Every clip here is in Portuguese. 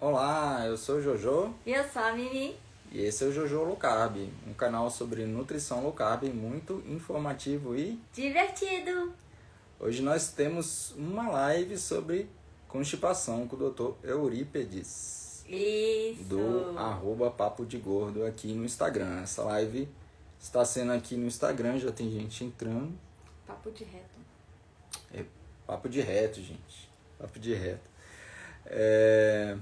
Olá, eu sou o Jojo E eu sou a Mimi. e esse é o Jojo Low Carb, um canal sobre nutrição low carb muito informativo e Divertido! hoje nós temos uma live sobre constipação com o Dr. Eurípedes do Isso! Papo de Gordo aqui no Instagram. Essa live está sendo aqui no Instagram, já tem gente entrando. Papo de reto. É papo de reto, gente. Papo de reto. É...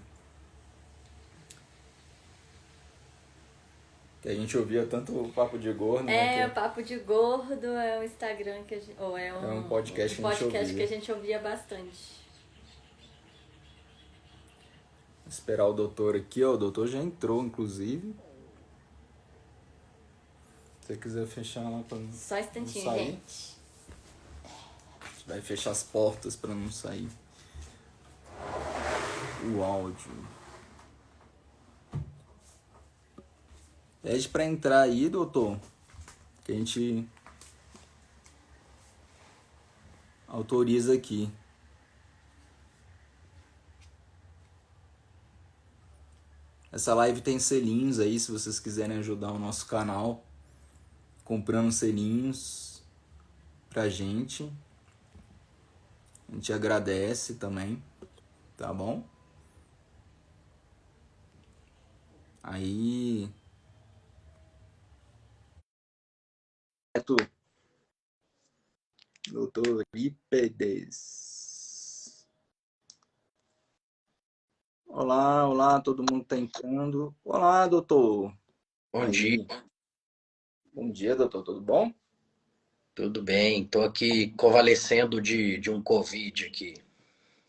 Que a gente ouvia tanto o papo de gordo, né? É, o Papo de Gordo é um Instagram que a gente, ou é É um um podcast que a gente podcast que ouvia. a gente ouvia bastante. Esperar o doutor aqui, ó. O doutor já entrou, inclusive. Se você quiser fechar lá pra Só um não instantinho, sair. gente. A gente vai fechar as portas pra não sair o áudio. Pede pra entrar aí, doutor. Que a gente autoriza aqui. Essa live tem selinhos aí, se vocês quiserem ajudar o nosso canal. Comprando selinhos pra gente. A gente agradece também, tá bom? Aí. Doutor Eurípedes. Olá, olá, todo mundo tá entrando. Olá, doutor. Bom dia, Aí, bom dia, doutor, tudo bom? tudo bem? Estou aqui convalescendo de um Covid aqui.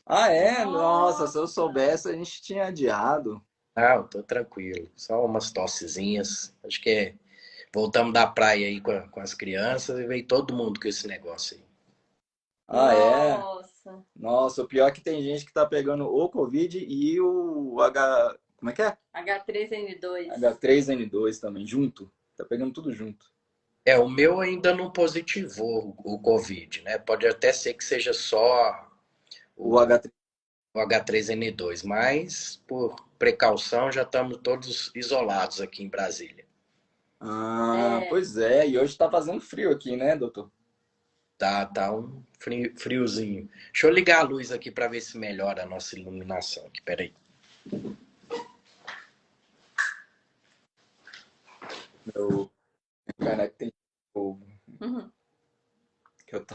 Ah, é? Nossa, se eu soubesse, a gente tinha adiado. Ah, eu tô tranquilo, só umas tossezinhas. Acho que voltamos da praia aí com as crianças e veio todo mundo com esse negócio aí. Ah, é? Nossa! Nossa, o pior é que tem gente que tá pegando o Covid e o H. Como é que é? H3N2. H3N2 também, junto. Tá pegando tudo junto. É, o meu ainda não positivou o Covid, né? Pode até ser que seja só O o, H3. o H3N2, mas por precaução já estamos todos isolados aqui em Brasília. Ah, É, pois é. E hoje tá fazendo frio aqui, né, doutor? Tá um friozinho. Deixa eu ligar a luz aqui para ver se melhora a nossa iluminação aqui. Peraí. Meu caneco tem fogo. uhum. Que eu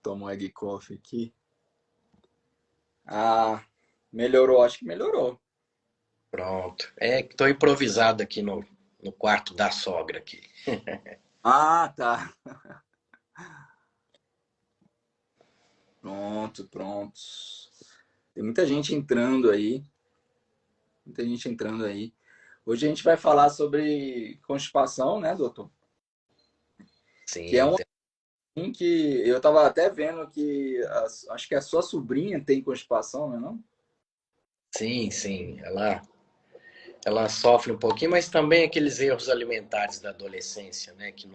tomo um egg coffee aqui. Ah, melhorou, acho que melhorou. Pronto. É que tô improvisado aqui no quarto da sogra aqui. Ah, tá. Pronto, pronto. Tem muita gente entrando aí. Muita gente entrando aí. Hoje a gente vai falar sobre constipação, né, doutor? Que é Sim, um assunto que eu tava até vendo que acho que a sua sobrinha tem constipação, não é não? sim. Ela sofre um pouquinho, mas também aqueles erros alimentares da adolescência, né? Que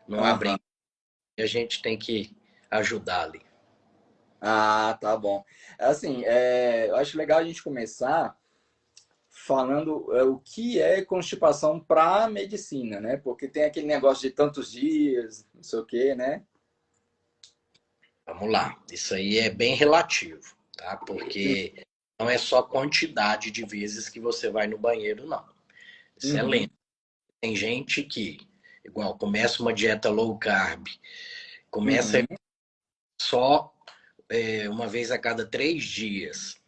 não Aham. abrem. E a gente tem que ajudar ali. Ah, tá bom. Assim, eu acho legal a gente começar falando o que é constipação para medicina, né? Porque tem aquele negócio de tantos dias, não sei o quê, né? Vamos lá. Isso aí é bem relativo, tá? Porque não é só quantidade de vezes que você vai no banheiro, não. Isso é Uhum, lento. Tem gente que, igual, começa uma dieta low carb, começa uhum, só uma vez a cada 3 dias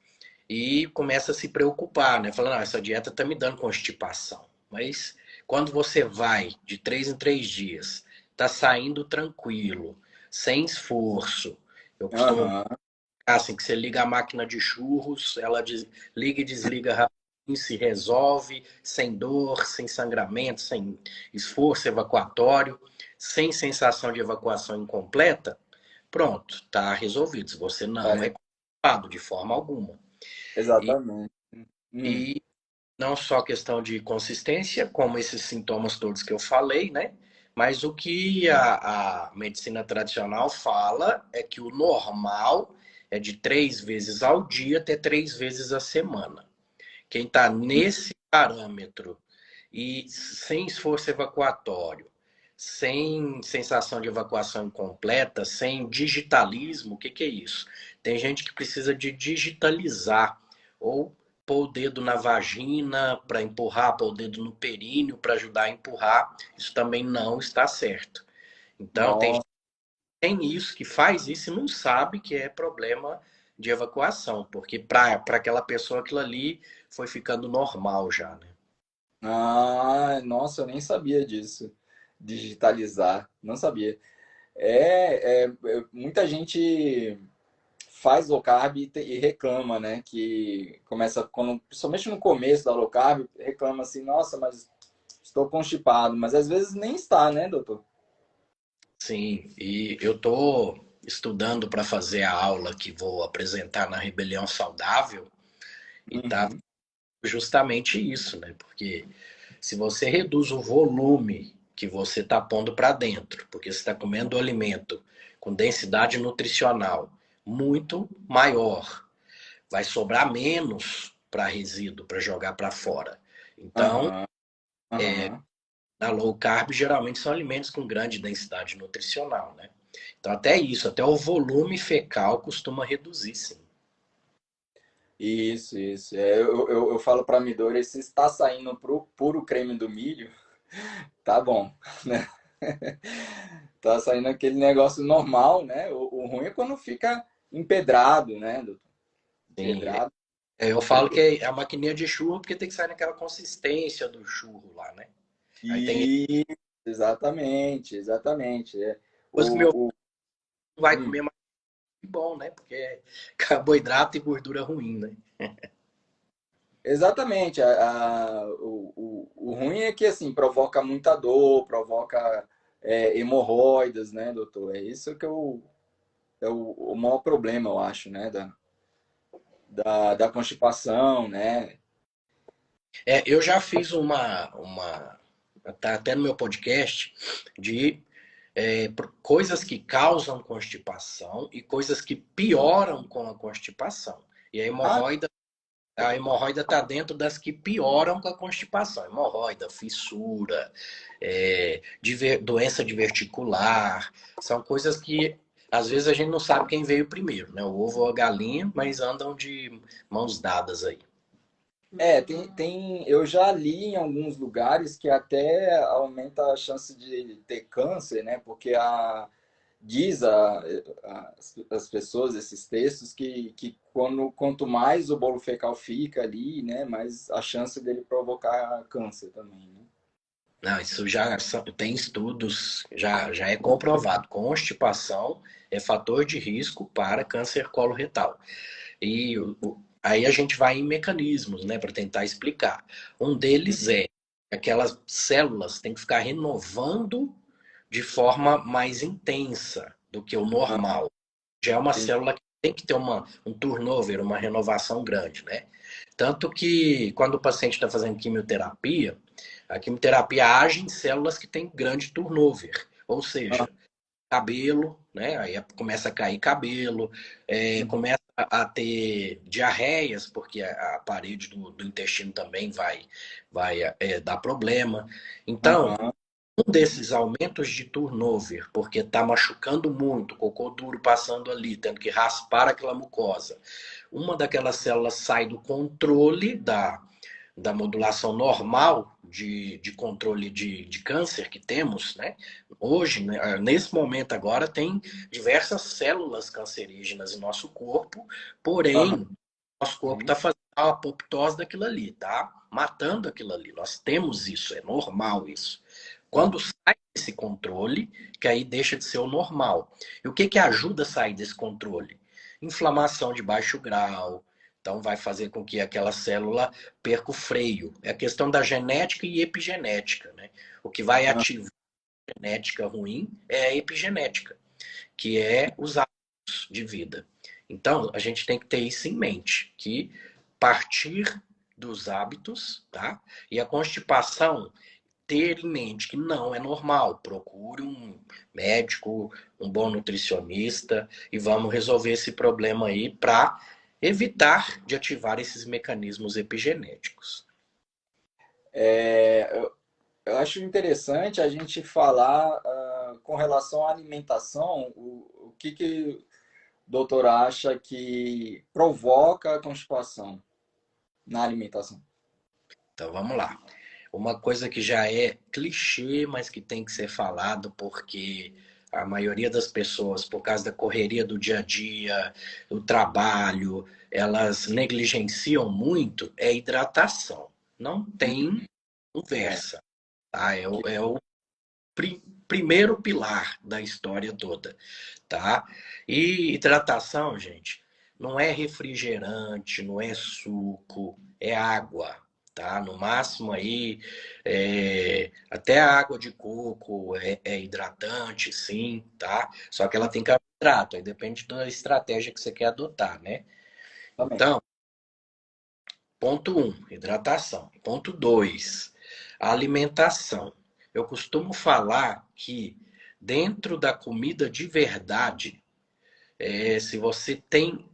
e começa a se preocupar, né? Falando, essa dieta tá me dando constipação. Mas quando você vai de 3 em 3 dias, tá saindo tranquilo, sem esforço. Eu costumo aham, assim que você liga a máquina de churros, ela liga e desliga rapidinho, se resolve, sem dor, sem sangramento, sem esforço evacuatório, sem sensação de evacuação incompleta, pronto, tá resolvido. Você não é tá, culpado de forma alguma. E, exatamente. Hum, e não só questão de consistência, como esses sintomas todos que eu falei, né? Mas o que a medicina tradicional fala é que o normal é de 3 vezes ao dia até 3 vezes a semana. Quem está nesse parâmetro e sem esforço evacuatório, sem sensação de evacuação incompleta, sem digitalismo, o que, que é isso? Tem gente que precisa de digitalizar, ou pôr o dedo na vagina para empurrar, pôr o dedo no períneo para ajudar a empurrar. Isso também não está certo. Então, Nossa. tem isso, que faz isso e não sabe que é problema de evacuação, porque para aquela pessoa aquilo ali foi ficando normal já, né? Ah, nossa, eu nem sabia disso. Digitalizar, não sabia. Muita gente faz low carb e reclama, né? Que começa, quando, principalmente no começo da low carb, reclama assim, nossa, mas estou constipado. Mas às vezes nem está, né, doutor? Sim, e eu estou estudando para fazer a aula que vou apresentar na Rebelião Saudável e tá Uhum. justamente isso, né? Porque se você reduz o volume que você está pondo para dentro, porque você está comendo alimento com densidade nutricional muito maior, vai sobrar menos para resíduo, para jogar para fora. Então, Aham, aham. na low carb, geralmente são alimentos com grande densidade nutricional, né? Então, até isso, até o volume fecal costuma reduzir, sim. Isso, isso. Eu falo para Midori, se está saindo pro puro creme do milho, tá bom, né? Tá saindo aquele negócio normal, né? O ruim é quando fica empedrado, né, doutor? Sim, Empedrado. eu falo que é a maquininha de churro porque tem que sair naquela consistência do churro lá, né? Aí tem E exatamente, exatamente. coisa que meu O, o, filho vai hum, comer mais bom, né? Porque é carboidrato e gordura ruim, né? exatamente. O ruim é que assim provoca muita dor, provoca hemorroidas, né, doutor? É isso que o maior problema, eu acho, né, da constipação, né? Eu já fiz tá até no meu podcast, de coisas que causam constipação e coisas que pioram com a constipação. E Ah, a hemorroida está dentro das que pioram com a constipação. Hemorroida, fissura, doença diverticular, são coisas que às vezes a gente não sabe quem veio primeiro, né? O ovo ou a galinha, mas andam de mãos dadas aí. eu já li em alguns lugares que até aumenta a chance de ter câncer, né? Porque diz as pessoas, esses textos, que quanto mais o bolo fecal fica ali, né? Mais a chance dele provocar câncer também, né? Não, isso tem estudos, já é comprovado. Constipação é fator de risco para câncer coloretal. E aí a gente vai em mecanismos, né, para tentar explicar. Um deles é aquelas células têm que ficar renovando de forma mais intensa do que o Ah, normal. Já é uma entendi. célula que tem que ter um turnover, uma renovação grande, né? Tanto que quando o paciente está fazendo quimioterapia, a quimioterapia age em células que têm grande turnover, ou Ah, seja, cabelo, né? Aí começa a cair cabelo, uhum. começa a ter diarreias, porque a parede do intestino também vai dar problema. Então, Aham. um desses aumentos de turnover, porque está machucando muito, cocô duro passando ali, tendo que raspar aquela mucosa. Uma daquelas células sai do controle da modulação normal de controle de câncer que temos, né? Hoje, né, nesse momento agora, tem diversas células cancerígenas em nosso corpo, Aham. porém, nosso corpo Uhum. está fazendo a apoptose daquilo ali, tá? Matando aquilo ali. Nós temos isso, é normal isso. Tá. Quando sai desse controle, que aí deixa de ser o normal. E o que que ajuda a sair desse controle? Inflamação de baixo grau. Então vai fazer com que aquela célula perca o freio. É a questão da genética e epigenética, né? O que vai Ah, ativar a genética ruim é a epigenética, que é os hábitos de vida. Então, a gente tem que ter isso em mente, que partir dos hábitos, tá? E a constipação ter em mente que não é normal. Procure um médico, um bom nutricionista e vamos resolver esse problema aí para evitar de ativar esses mecanismos epigenéticos. Eu acho interessante a gente falar com relação à alimentação, o que o doutor acha que provoca a constipação na alimentação. Então vamos lá. Uma coisa que já é clichê, mas que tem que ser falado porque a maioria das pessoas, por causa da correria do dia a dia, do trabalho, elas negligenciam muito é hidratação. Não tem É, conversa, tá? É o primeiro pilar da história toda, tá? E hidratação, gente, não é refrigerante, não é suco, é água, tá? No máximo aí, até a água de coco é hidratante, sim, tá? Só que ela tem carboidrato, aí depende da estratégia que você quer adotar, né? também. Então, ponto um, hidratação. Ponto 2, alimentação. Eu costumo falar que dentro da comida de verdade, se você tem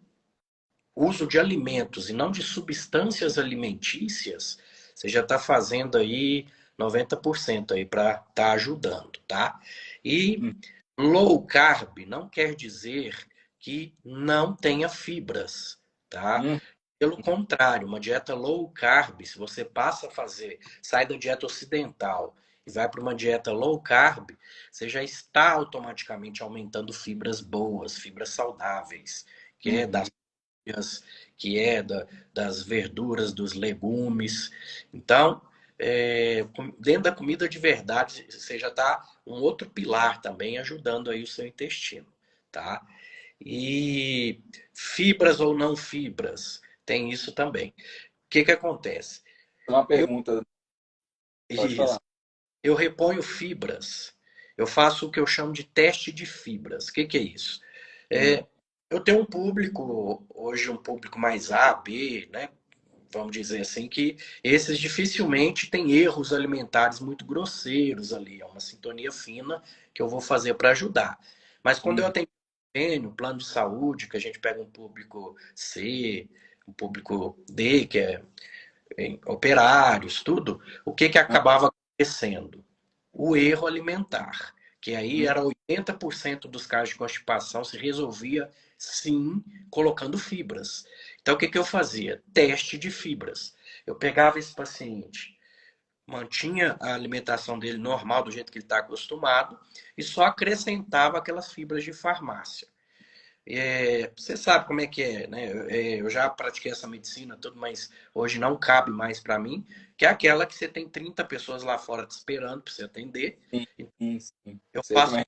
uso de alimentos e não de substâncias alimentícias, você já está fazendo aí 90% aí para estar ajudando, tá? E Hum, low carb não quer dizer que não tenha fibras, tá? hum, Pelo contrário, uma dieta low carb, se você passa a fazer, sai da dieta ocidental e vai para uma dieta low carb, você já está automaticamente aumentando fibras boas, fibras saudáveis, que é uhum. das folhas, que é das verduras, dos legumes. Então, dentro da comida de verdade, você já está um outro pilar também ajudando aí o seu intestino, tá? E fibras ou não fibras, tem isso também. O que que acontece? Uma Eu, pergunta, pode isso, falar. eu reponho fibras. Eu faço o que eu chamo de teste de fibras. O que que é isso? Hum, É, eu tenho um público, hoje um público mais A, B, né? Vamos dizer assim, que esses dificilmente têm erros alimentares muito grosseiros ali. É uma sintonia fina que eu vou fazer para ajudar. Mas quando eu uhum. atendo plano de saúde, que a gente pega um público C, um público D, que é operários, tudo, o que que Ah, acabava acontecendo? O erro alimentar, que aí hum, era 80% dos casos de constipação se resolvia sim colocando fibras. Então o que que eu fazia? Teste de fibras. Eu pegava esse paciente, mantinha a alimentação dele normal, do jeito que ele está acostumado, e só acrescentava aquelas fibras de farmácia. Você sabe como é que é, né? Eu já pratiquei essa medicina, tudo, mas hoje não cabe mais para mim, que é aquela que você tem 30 pessoas lá fora te esperando para você atender. sim, sim, sim. Eu Sei como faço é.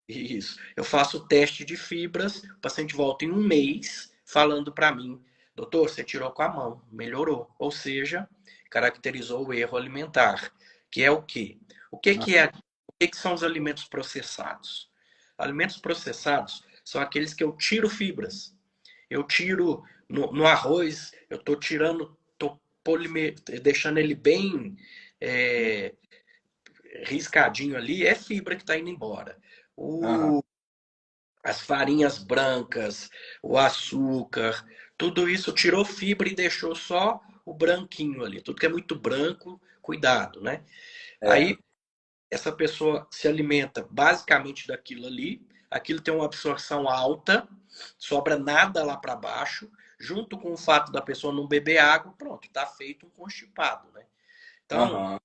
isso. Eu faço o teste de fibras, o paciente volta em um mês falando para mim, doutor, você tirou com a mão, melhorou. Ou seja, caracterizou o erro alimentar, que é o quê? O que Ah, que é, o que que são os alimentos processados? Alimentos processados são aqueles que eu tiro fibras. Eu tiro no arroz, eu estou tirando, estou deixando ele bem hum, é, riscadinho ali, é fibra que está indo embora. aham, As farinhas brancas, o açúcar, tudo isso tirou fibra e deixou só o branquinho ali. Tudo que é muito branco, cuidado, né? é, Aí essa pessoa se alimenta basicamente daquilo ali, aquilo tem uma absorção alta, sobra nada lá para baixo, junto com o fato da pessoa não beber água, pronto, está feito um constipado, né? Então, aham,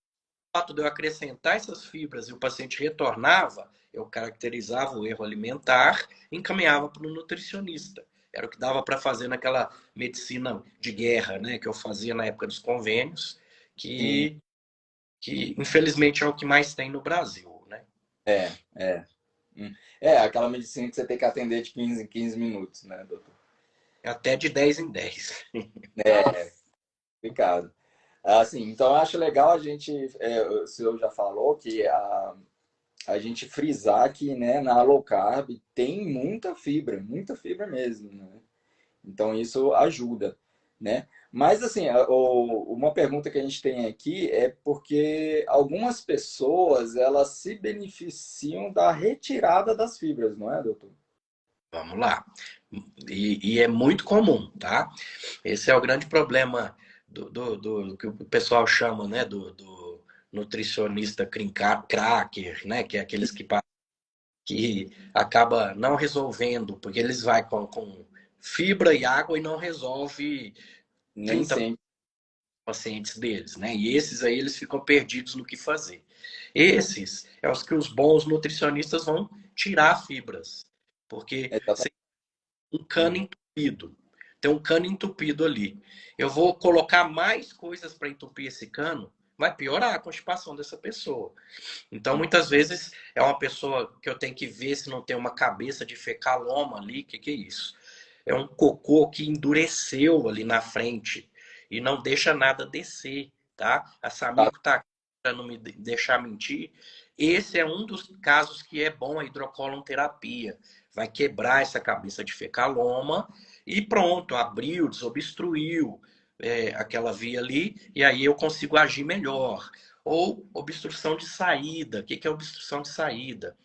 o fato de eu acrescentar essas fibras e o paciente retornava, eu caracterizava o erro alimentar e encaminhava para o nutricionista. Era o que dava para fazer naquela medicina de guerra, né, que eu fazia na época dos convênios, sim, que infelizmente é o que mais tem no Brasil, né? é. É, aquela medicina que você tem que atender de 15 em 15 minutos, né, doutor? Até de 10 em 10. É, complicado. Assim, então eu acho legal a gente, o senhor já falou que a gente frisar que, né, na low carb tem muita fibra mesmo, né? Então isso ajuda. né? Mas, assim, uma pergunta que a gente tem aqui é porque algumas pessoas, elas se beneficiam da retirada das fibras, não é, doutor? Vamos lá. E é muito comum, tá? Esse é o grande problema do que o pessoal chama, né, do nutricionista cracker, né, que é aqueles que acaba não resolvendo, porque eles vai com fibra e água e não resolve Nem 30 sempre. pacientes deles, né? E esses aí eles ficam perdidos no que fazer. Esses é os que os bons nutricionistas vão tirar fibras, porque Exatamente. um cano entupido. Tem um cano entupido ali. Eu vou colocar mais coisas para entupir esse cano, vai piorar a constipação dessa pessoa. Então, muitas vezes, é uma pessoa que eu tenho que ver se não tem uma cabeça de fecaloma ali. O que é isso? É um cocô que endureceu ali na frente e não deixa nada descer, tá? A Samico tá aqui para não me deixar mentir. Esse é um dos casos que é bom a hidrocolonterapia. Vai quebrar essa cabeça de fecaloma e pronto, abriu, desobstruiu aquela via ali e aí eu consigo agir melhor. Ou obstrução de saída. O que é obstrução de saída?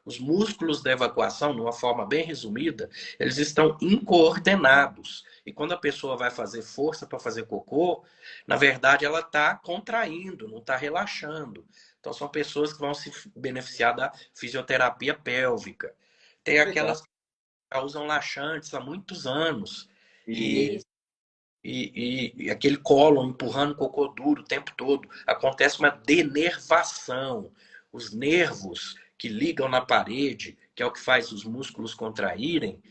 Os músculos da evacuação, de uma forma bem resumida, eles estão incoordenados. E quando a pessoa vai fazer força para fazer cocô, na verdade ela está contraindo, não está relaxando. Então são pessoas que vão se beneficiar da fisioterapia pélvica. Tem Legal. aquelas que já usam laxantes há muitos anos e, E Isso. e aquele cólon empurrando cocô duro o tempo todo. Acontece uma denervação. Os nervos que ligam na parede, que é o que faz os músculos contraírem,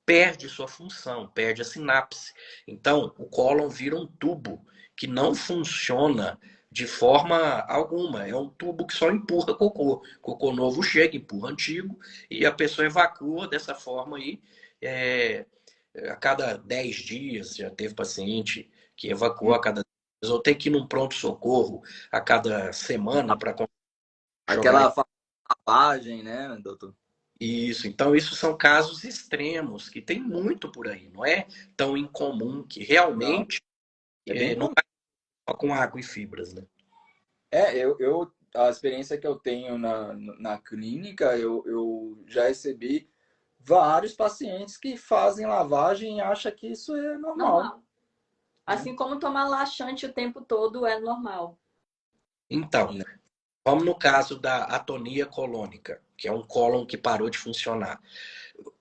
perde sua função, perde a sinapse. Então, o cólon vira um tubo que não funciona de forma alguma. É um tubo que só empurra cocô. Cocô novo chega, empurra antigo, e a pessoa evacua dessa forma aí. É, a cada 10 dias, já teve paciente que evacuou a cada 10 dias, ou tem que ir num pronto-socorro a cada semana para jogar. aquela lavagem, né, doutor? Isso, então isso são casos extremos, que tem muito por aí, não é tão incomum, que Não, realmente é bem não comum. é só com água e fibras, né? A experiência que eu tenho na clínica, eu já recebi vários pacientes que fazem lavagem e acham que isso é normal, Normal. né? Assim como tomar laxante o tempo todo é normal. Então, vamos no caso da atonia colônica, que é um cólon que parou de funcionar.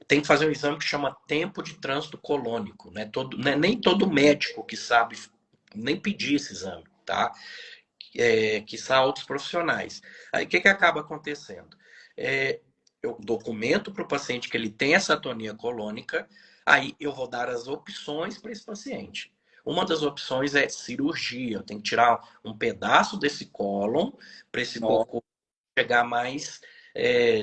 Tem que fazer um exame que chama tempo de trânsito colônico, né? Nem todo médico que sabe nem pedir esse exame, tá? Que são outros profissionais. Aí o que acaba acontecendo? Eu documento para o paciente que ele tem essa atonia colônica, aí eu vou dar as opções para esse paciente. Uma das opções é cirurgia. Eu tenho que tirar um pedaço desse cólon para esse Nossa, cocô chegar mais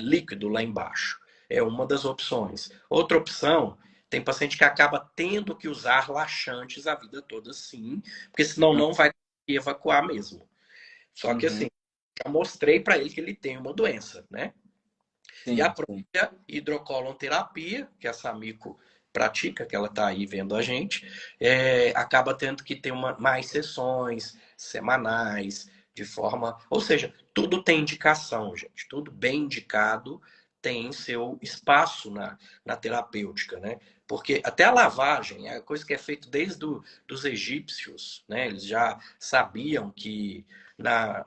líquido lá embaixo. É uma das opções. Outra opção, tem paciente que acaba tendo que usar laxantes a vida toda, sim, porque senão não vai evacuar mesmo. Só que uhum, assim, já mostrei para ele que ele tem uma doença, né? E a sim, sim. própria hidrocolonterapia, que a Samico pratica, que ela está aí vendo a gente, acaba tendo que ter mais sessões semanais, de forma. Ou seja, tudo tem indicação, gente. Tudo bem indicado tem seu espaço na terapêutica, né? Porque até a lavagem é coisa que é feita desde dos egípcios, né? Eles já sabiam que na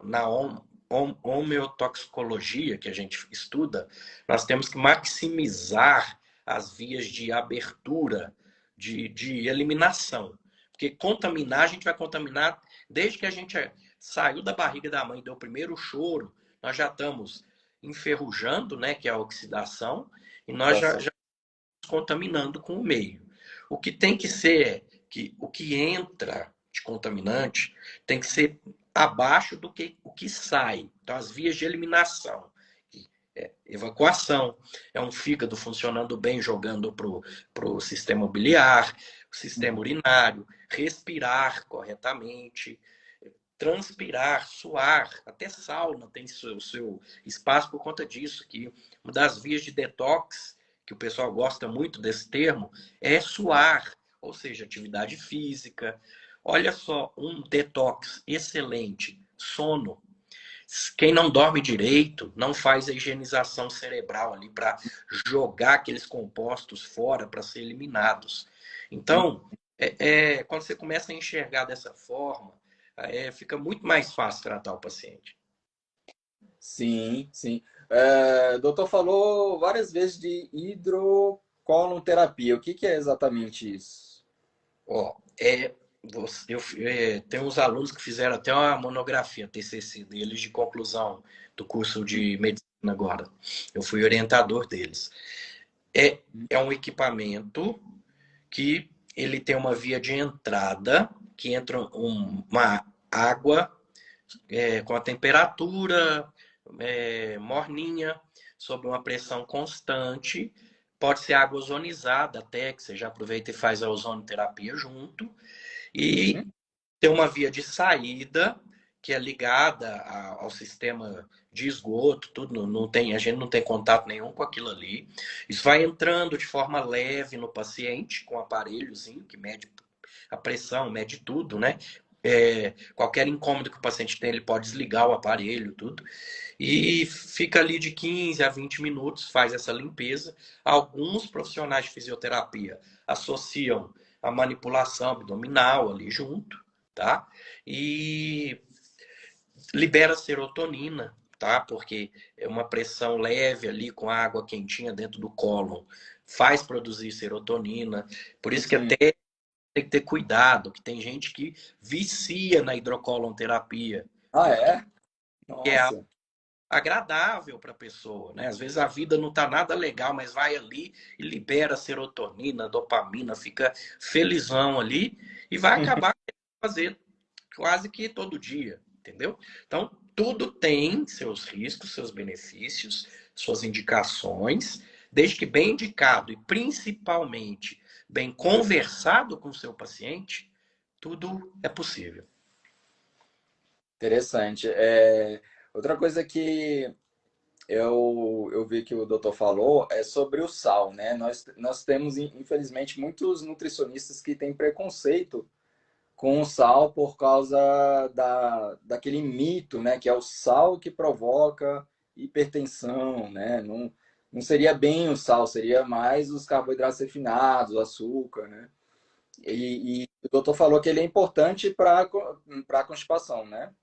homeotoxicologia que a gente estuda, nós temos que maximizar as vias de abertura, de eliminação. Porque contaminar, a gente vai contaminar desde que a gente saiu da barriga da mãe, deu o primeiro choro, nós já estamos enferrujando, né, que é a oxidação, e nós já Oxidação. estamos contaminando com o meio. O que tem que ser é que o que entra de contaminante tem que ser abaixo do que o que sai. Então, as vias de eliminação. Evacuação, é um fígado funcionando bem, jogando para o sistema biliar, o sistema Uhum. urinário, respirar corretamente, transpirar, suar, até sauna tem seu espaço por conta disso, que uma das vias de detox, que o pessoal gosta muito desse termo, é suar. ou seja, atividade física. Olha só, um detox excelente, sono. Quem não dorme direito não faz a higienização cerebral ali para jogar aqueles compostos fora para ser eliminados. Então, quando você começa a enxergar dessa forma, fica muito mais fácil tratar o paciente. Sim, sim. O doutor falou várias vezes de hidrocolonterapia. O que que é exatamente isso? Ó, tenho uns alunos que fizeram até uma monografia, TCC deles, de conclusão do curso de medicina agora. Eu fui orientador deles. É um equipamento que ele tem uma via de entrada, que entra uma água com a temperatura morninha, sob uma pressão constante. Pode ser água ozonizada até, que você já aproveita e faz a ozonoterapia junto. E Uhum. tem uma via de saída que é ligada ao sistema de esgoto, tudo não tem, a gente não tem contato nenhum com aquilo ali. Isso vai entrando de forma leve no paciente com um aparelhozinho que mede a pressão, mede tudo, né? Qualquer incômodo que o paciente tem, ele pode desligar o aparelho, tudo. E fica ali de 15 a 20 minutos, faz essa limpeza. Alguns profissionais de fisioterapia associam a manipulação abdominal ali junto, tá? E libera serotonina, tá? Porque é uma pressão leve ali com água quentinha dentro do cólon faz produzir serotonina. Por isso que Sim. até tem que ter cuidado, que tem gente que vicia na hidrocolonterapia, Ah, porque é? é Nossa. agradável para a pessoa, né? Às vezes a vida não tá nada legal, mas vai ali e libera serotonina, dopamina, fica felizão ali e vai acabar fazer quase que todo dia, entendeu? Então, tudo tem seus riscos, seus benefícios, suas indicações, desde que bem indicado e principalmente bem conversado com o seu paciente, tudo é possível. Interessante. Outra coisa que eu vi que o doutor falou é sobre o sal, né? Nós temos, infelizmente, muitos nutricionistas que têm preconceito com o sal por causa daquele mito, né? Que é o sal que provoca hipertensão, né? Não seria bem o sal, seria mais os carboidratos refinados, o açúcar, né? E o doutor falou que ele é importante para a constipação, né?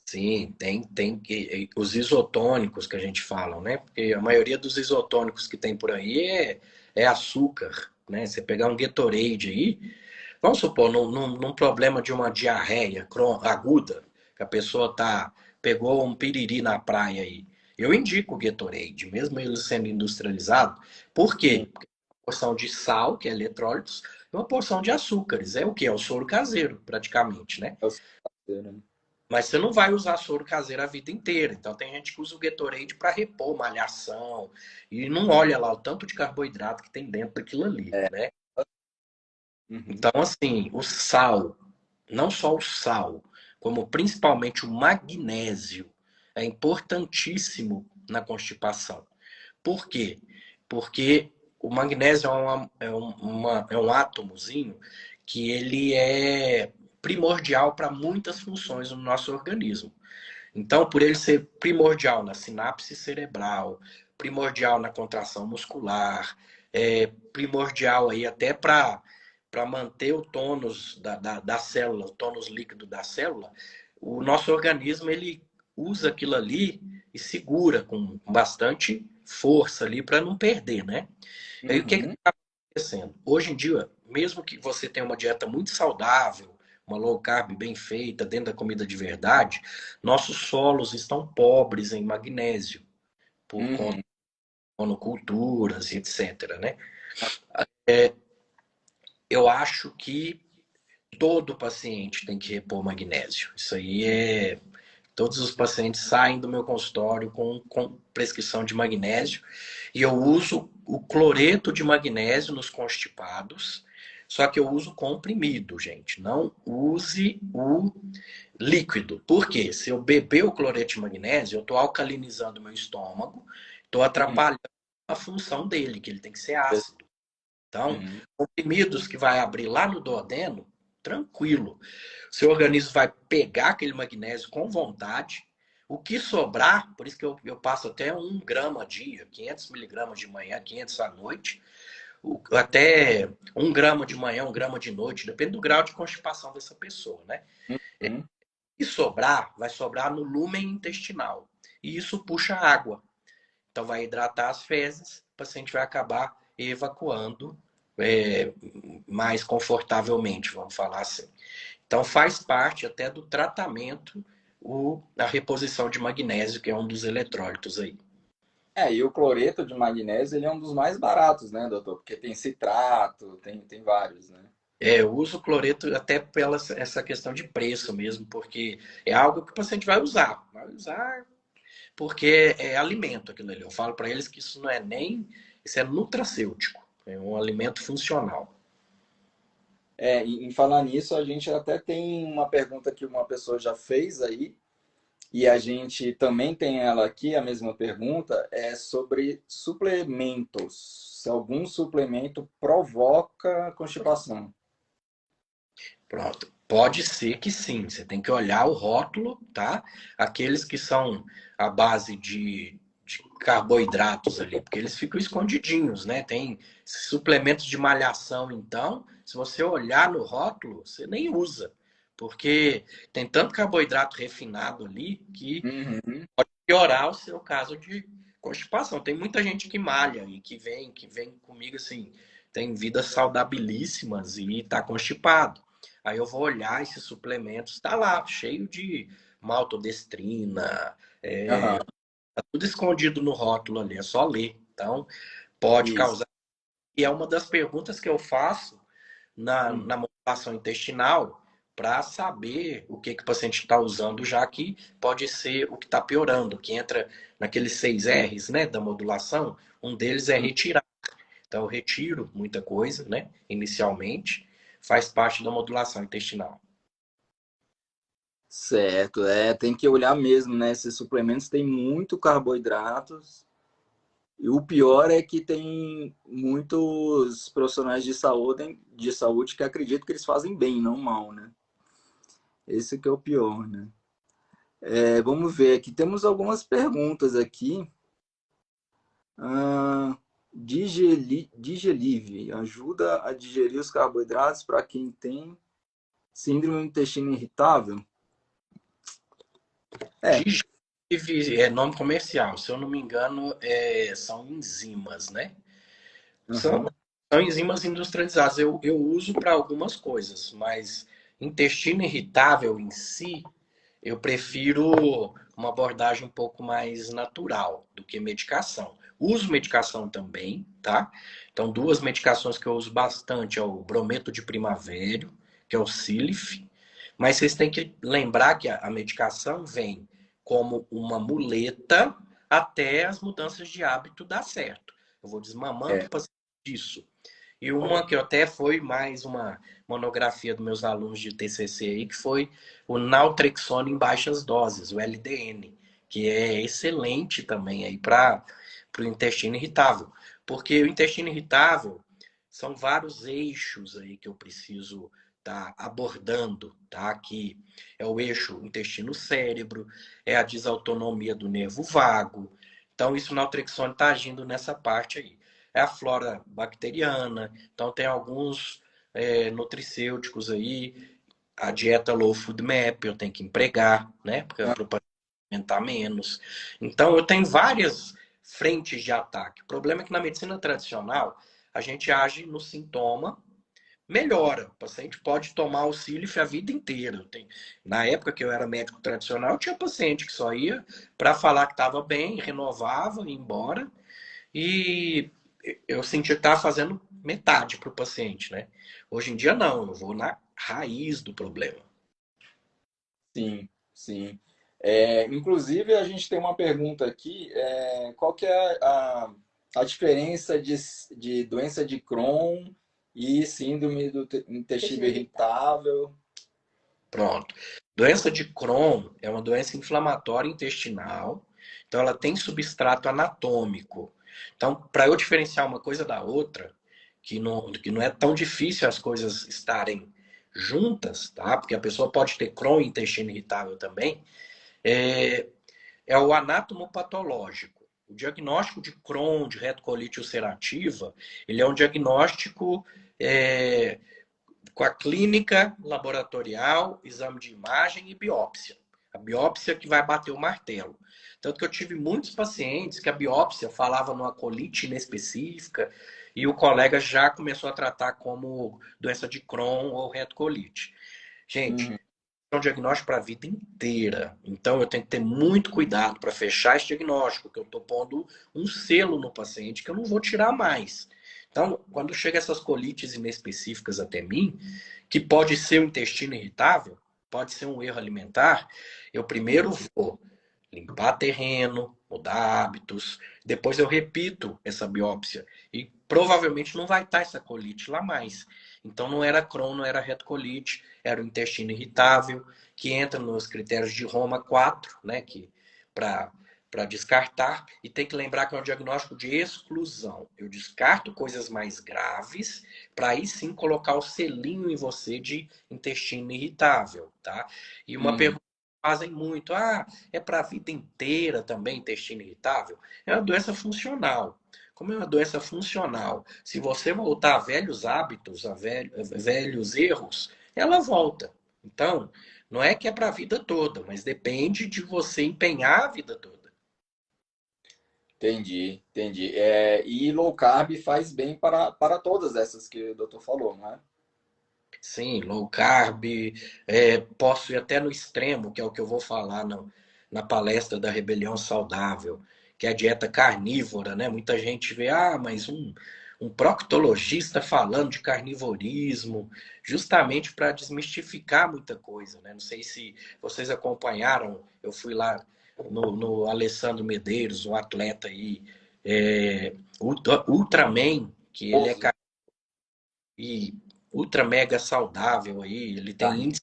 Sim, tem que os isotônicos que a gente fala, né? Porque a maioria dos isotônicos que tem por aí é açúcar, né? Você pegar um Gatorade aí, vamos supor, num problema de uma diarreia aguda, que a pessoa pegou um piriri na praia aí. Eu indico o Gatorade, mesmo ele sendo industrializado. Por Sim. quê? Porque uma porção de sal, que é eletrólitos, e uma porção de açúcares. É o que? É o soro caseiro, praticamente, né? É o sal, né? Mas você não vai usar soro caseiro a vida inteira. Então tem gente que usa o Gatorade para repor malhação e não olha lá o tanto de carboidrato que tem dentro daquilo ali, né? Uhum. Então, assim, o sal, não só o sal, como principalmente o magnésio, é importantíssimo na constipação. Por quê? Porque o magnésio é um átomozinho que ele é primordial para muitas funções no nosso organismo. Então, por ele ser primordial na sinapse cerebral, primordial na contração muscular, primordial aí até para manter o tônus da célula, o tônus líquido da célula, o nosso organismo ele usa aquilo ali e segura com bastante força ali para não perder, né? E aí o que Uhum. está acontecendo? Hoje em dia, mesmo que você tenha uma dieta muito saudável, uma low carb bem feita, dentro da comida de verdade, nossos solos estão pobres em magnésio, por conta Uhum. de monoculturas e etc, né? Eu acho que todo paciente tem que repor magnésio. Isso aí é. Todos os pacientes saem do meu consultório com prescrição de magnésio e eu uso o cloreto de magnésio nos constipados, só que eu uso comprimido, gente. Não use o líquido. Por quê? Se eu beber o cloreto de magnésio, eu estou alcalinizando o meu estômago, estou Uhum. atrapalhando a função dele, que ele tem que ser ácido. Então, Uhum. comprimidos que vai abrir lá no duodeno, tranquilo. Seu organismo vai pegar aquele magnésio com vontade. O que sobrar, por isso que eu passo até 1 grama a dia, 500 miligramas de manhã, 500 à noite, até 1 grama de manhã, 1 grama de noite, depende do grau de constipação dessa pessoa, né? Uhum. E sobrar, vai sobrar no lúmen intestinal. E isso puxa água. Então vai hidratar as fezes, o paciente vai acabar evacuando é, mais confortavelmente, vamos falar assim. Então faz parte até do tratamento a reposição de magnésio, que é um dos eletrólitos aí. E o cloreto de magnésio, ele é um dos mais baratos, né, doutor? Porque tem citrato, tem vários, né? Eu uso cloreto até pela essa questão de preço mesmo, porque é algo que o paciente vai usar porque é alimento aquilo ali. Eu falo para eles que isso não é nem, isso é nutracêutico, é um alimento funcional. Em falar nisso, a gente até tem uma pergunta que uma pessoa já fez aí, e a gente também tem ela aqui, a mesma pergunta, é sobre suplementos. Se algum suplemento provoca constipação. Pronto. Pode ser que sim. Você tem que olhar o rótulo, tá? Aqueles que são a base de carboidratos ali, porque eles ficam escondidinhos, né? Tem suplementos de malhação, então, se você olhar no rótulo, você nem usa, porque tem tanto carboidrato refinado ali que Uhum. piorar o seu caso de constipação. Tem muita gente que malha e que vem comigo assim, tem vidas saudabilíssimas e tá constipado. Aí eu vou olhar esses suplementos, tá lá, cheio de maltodestrina, Aham, tá tudo escondido no rótulo ali, é só ler. Então, pode isso. causar. E é uma das perguntas que eu faço Hum. na modulação intestinal para saber o que o paciente está usando, já que pode ser o que está piorando, que entra naqueles 6 R's, né, da modulação, um deles é retirar. Então, eu retiro muita coisa, né, inicialmente, faz parte da modulação intestinal. Certo, tem que olhar mesmo, né? Esses suplementos têm muito carboidratos. E o pior é que tem muitos profissionais de saúde que acreditam que eles fazem bem, não mal, né? Esse que é o pior, né? Vamos ver aqui. Temos algumas perguntas aqui. Ah, Digelive ajuda a digerir os carboidratos para quem tem síndrome do intestino irritável? É. Digestive é nome comercial, se eu não me engano, são enzimas, né? São, Aham. são enzimas industrializadas. Eu uso para algumas coisas, mas intestino irritável em si, eu prefiro uma abordagem um pouco mais natural do que medicação. Uso medicação também, tá? Então, 2 medicações que eu uso bastante é o brometo de primavério, que é o Silif. Mas vocês têm que lembrar que a medicação vem como uma muleta até as mudanças de hábito dar certo. Eu vou desmamando É. o paciente disso. E uma que até foi mais uma monografia dos meus alunos de TCC aí, que foi o naltrexona em baixas doses, o LDN, que é excelente também aí para o intestino irritável. Porque o intestino irritável são vários eixos aí que eu preciso estar abordando, tá? Que é o eixo intestino-cérebro, é a desautonomia do nervo vago. Então, isso o naltrexone está agindo nessa parte aí. É a flora bacteriana, então tem alguns nutricêuticos aí, a dieta low food map eu tenho que empregar, né? Porque para o paciente alimentar menos. Então eu tenho várias frentes de ataque. O problema é que na medicina tradicional a gente age no sintoma, melhora. O paciente pode tomar o Silif a vida inteira. Na época que eu era médico tradicional, tinha paciente que só ia para falar que estava bem, renovava, ia embora. E eu senti que estava fazendo metade para o paciente, né? Hoje em dia, não. Eu vou na raiz do problema. Sim, sim. Inclusive, a gente tem uma pergunta aqui: qual que é a diferença de doença de Crohn e síndrome do intestino Intestino irritável. irritável? Pronto. Doença de Crohn é uma doença inflamatória intestinal. Então, ela tem substrato anatômico. Então, para eu diferenciar uma coisa da outra, que não é tão difícil as coisas estarem juntas, tá? Porque a pessoa pode ter Crohn e intestino irritável também, é, é o anatomopatológico. O diagnóstico de Crohn, de retocolite ulcerativa, ele é um diagnóstico é, com a clínica laboratorial, exame de imagem e biópsia. A biópsia que vai bater o martelo. Tanto que eu tive muitos pacientes que a biópsia falava numa colite inespecífica e o colega já começou a tratar como doença de Crohn ou retocolite. Gente, Uhum. é um diagnóstico para a vida inteira. Então eu tenho que ter muito cuidado para fechar esse diagnóstico, que eu estou pondo um selo no paciente que eu não vou tirar mais. Então, quando chega essas colites inespecíficas até mim, que pode ser um intestino irritável, pode ser um erro alimentar, eu primeiro vou limpar terreno, mudar hábitos, depois eu repito essa biópsia e provavelmente não vai estar essa colite lá mais. Então não era Crohn, não era retocolite, era o intestino irritável, que entra nos critérios de Roma 4, né, que para descartar, e tem que lembrar que é um diagnóstico de exclusão. Eu descarto coisas mais graves para aí sim colocar o selinho em você de intestino irritável, tá? E uma Uhum. pergunta que fazem muito, é para a vida inteira também intestino irritável? É uma doença funcional. Como é uma doença funcional, se você voltar a velhos hábitos, a velhos erros, ela volta. Então, não é que é para a vida toda, mas depende de você empenhar a vida toda. Entendi, entendi. E low carb faz bem para todas essas que o doutor falou, não é? Sim, low carb, posso ir até no extremo, que é o que eu vou falar na palestra da Rebelião Saudável, que é a dieta carnívora, né? Muita gente vê, mas um proctologista falando de carnivorismo, justamente para desmistificar muita coisa, né? Não sei se vocês acompanharam, eu fui lá no Alessandro Medeiros, um atleta aí, Ultraman, que ele é Ouve, e ultra mega saudável aí, ele tem carne. índices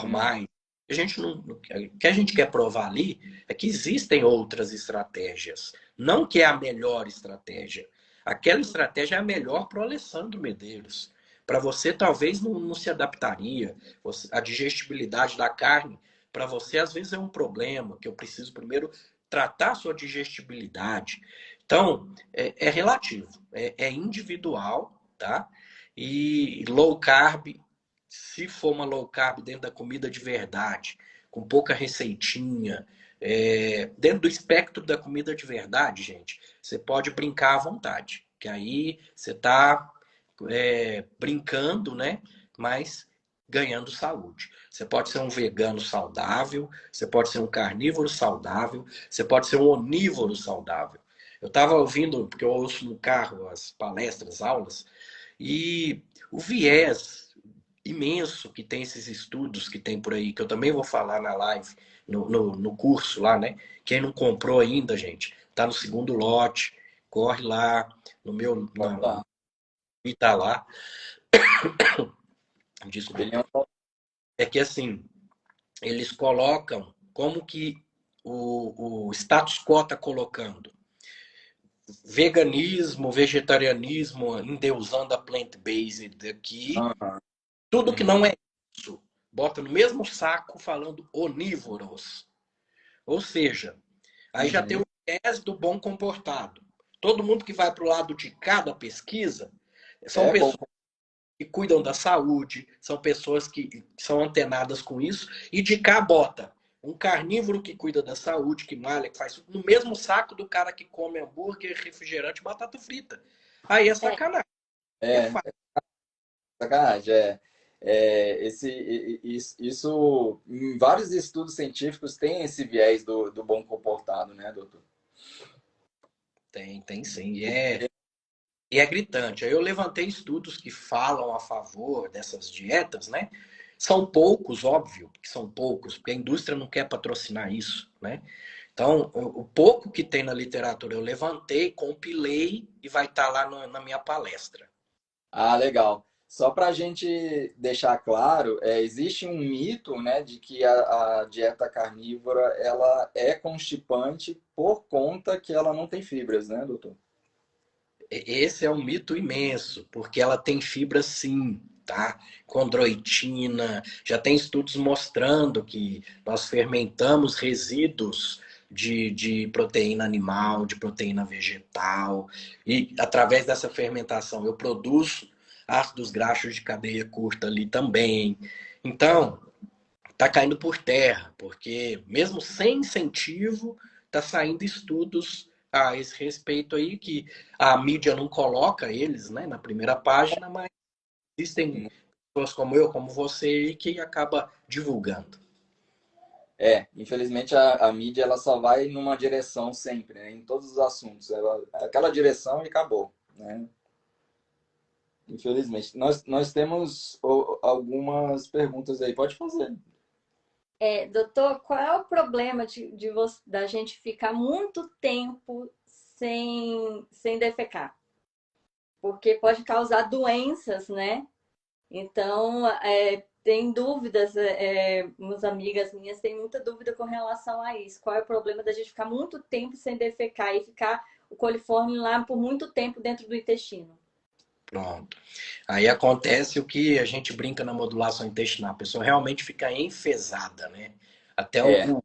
Hum, normais. A gente não, o que a gente quer provar ali é que existem outras estratégias, não que é a melhor estratégia. Aquela estratégia é a melhor para o Alessandro Medeiros. Para você, talvez não se adaptaria. A digestibilidade da carne, para você, às vezes é um problema, que eu preciso primeiro tratar a sua digestibilidade. Então, é relativo, é individual, tá? E low carb, se for uma low carb dentro da comida de verdade, com pouca receitinha, dentro do espectro da comida de verdade, gente, você pode brincar à vontade. Que aí você está brincando, né? Mas ganhando saúde. Você pode ser um vegano saudável, você pode ser um carnívoro saudável, você pode ser um onívoro saudável. Eu estava ouvindo, porque eu ouço no carro as palestras, aulas, e o viés imenso que tem esses estudos que tem por aí, que eu também vou falar na live, no curso lá, né? Quem não comprou ainda, gente, tá no segundo lote, corre lá, no meu, pode dar. e tá lá, desculpa. Rebelião. É que assim, eles colocam como que o status quo está colocando veganismo, vegetarianismo, endeusando a plant-based aqui, Ah, tudo que uhum. não é isso, bota no mesmo saco falando onívoros. Ou seja, aí já tem Uhum. o viés do bom comportado. Todo mundo que vai para o lado de cada pesquisa são É, pessoas que cuidam da saúde, são pessoas que são antenadas com isso, e de cá bota um carnívoro que cuida da saúde, que malha, que faz tudo, no mesmo saco do cara que come hambúrguer, refrigerante e batata frita. Aí é É, sacanagem. É é, fácil. sacanagem, isso, em vários estudos científicos tem esse viés do bom comportado, né, doutor? Tem sim. E é gritante. Aí eu levantei estudos que falam a favor dessas dietas, né? São poucos, óbvio, que são poucos, porque a indústria não quer patrocinar isso, né? Então, o pouco que tem na literatura eu levantei, compilei e vai estar lá na minha palestra. Ah, legal. Só para a gente deixar claro, existe um mito, né, de que a dieta carnívora ela é constipante por conta que ela não tem fibras, né, doutor? Esse é um mito imenso, porque ela tem fibra sim, tá? Condroitina, já tem estudos mostrando que nós fermentamos resíduos de proteína animal, de proteína vegetal, e através dessa fermentação eu produzo ácidos graxos de cadeia curta ali também. Então, tá caindo por terra, porque mesmo sem incentivo, tá saindo estudos a esse respeito aí que a mídia não coloca eles, né, na primeira página, mas existem pessoas como eu, como você, que acaba divulgando. Infelizmente a mídia ela só vai numa direção sempre, né? Em todos os assuntos. Aquela direção e acabou, né? Infelizmente. Nós temos algumas perguntas aí. Pode fazer. Doutor, qual é o problema da gente ficar muito tempo sem defecar? Porque pode causar doenças, né? Então, tem dúvidas, umas amigas minhas têm muita dúvida com relação a isso. Qual é o problema da gente ficar muito tempo sem defecar e ficar o coliforme lá por muito tempo dentro do intestino? Pronto. Aí acontece o que a gente brinca na modulação intestinal. A pessoa realmente fica enfesada, né? Até É, o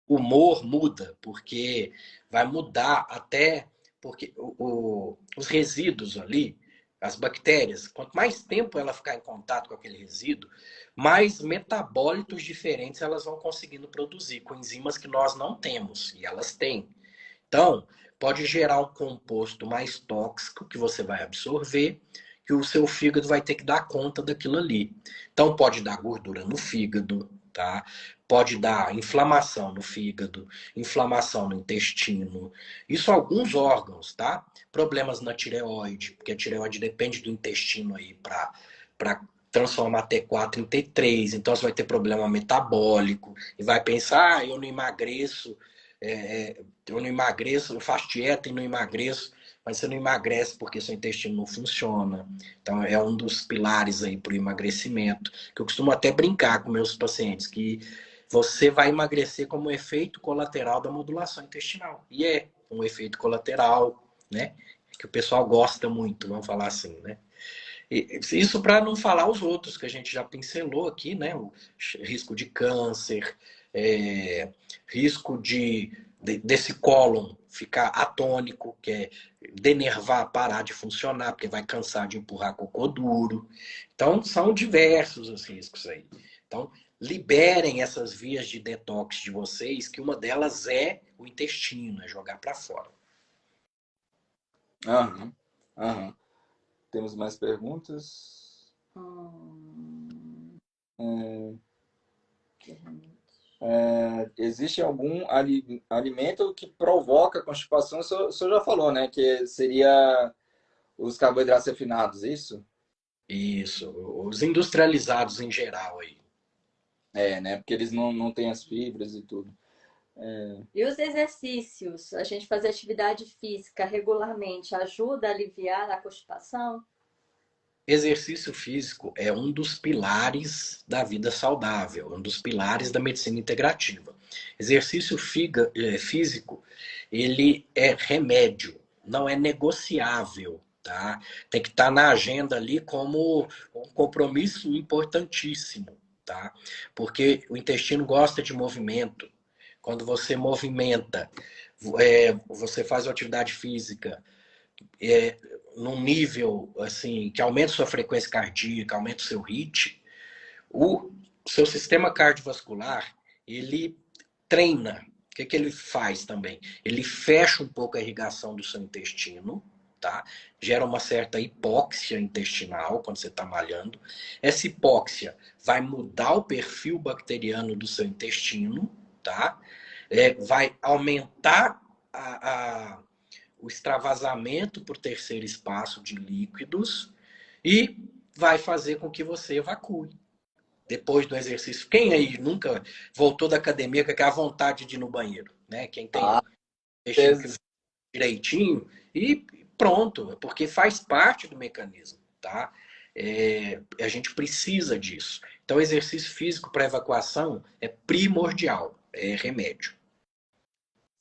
humor muda, porque vai mudar até porque os resíduos ali, as bactérias, quanto mais tempo ela ficar em contato com aquele resíduo, mais metabólitos diferentes elas vão conseguindo produzir, com enzimas que nós não temos, e elas têm. Então, pode gerar um composto mais tóxico que você vai absorver, que o seu fígado vai ter que dar conta daquilo ali. Então, pode dar gordura no fígado, tá? Pode dar inflamação no fígado, inflamação no intestino. Isso alguns órgãos, tá? Problemas na tireoide, porque a tireoide depende do intestino aí para transformar T4 em T3. Então, você vai ter problema metabólico e vai pensar, eu não emagreço, eu não emagreço, eu faço dieta e não emagreço, mas você não emagrece porque seu intestino não funciona. Então, é um dos pilares aí para o emagrecimento, que eu costumo até brincar com meus pacientes, que você vai emagrecer como efeito colateral da modulação intestinal. E é um efeito colateral, né? Que o pessoal gosta muito, vamos falar assim, né? Isso para não falar os outros que a gente já pincelou aqui, né? O risco de câncer, risco desse cólon ficar atônico, que é denervar, parar de funcionar, porque vai cansar de empurrar cocô duro. Então, são diversos os riscos aí. Então, liberem essas vias de detox de vocês, que uma delas é o intestino, é jogar para fora. aham, aham. Temos mais perguntas? Hum, Existe algum alimento que provoca constipação? O senhor já falou, né? Que seria os carboidratos refinados, isso? Isso, os industrializados em geral aí. Né? Porque eles não têm as fibras e tudo. E os exercícios? A gente fazer atividade física regularmente ajuda a aliviar a constipação? Exercício físico é um dos pilares da vida saudável, um dos pilares da medicina integrativa. Exercício físico, ele é remédio, não é negociável, tá? Tem que estar na agenda ali como um compromisso importantíssimo, tá? Porque o intestino gosta de movimento. Quando você movimenta, você faz atividade física, é, num nível assim que aumenta sua frequência cardíaca, aumenta o seu HIIT, o seu sistema cardiovascular ele treina. O que ele faz também? Ele fecha um pouco a irrigação do seu intestino, tá? Gera uma certa hipóxia intestinal quando você está malhando. Essa hipóxia vai mudar o perfil bacteriano do seu intestino, tá? Vai aumentar o extravasamento por terceiro espaço de líquidos e vai fazer com que você evacue. Depois do exercício. Quem aí nunca voltou da academia com aquela vontade de ir no banheiro? Né? Quem tem o Ah, intestino que funciona direitinho e pronto, porque faz parte do mecanismo. Tá? A gente precisa disso. Então, exercício físico para evacuação é primordial, é remédio.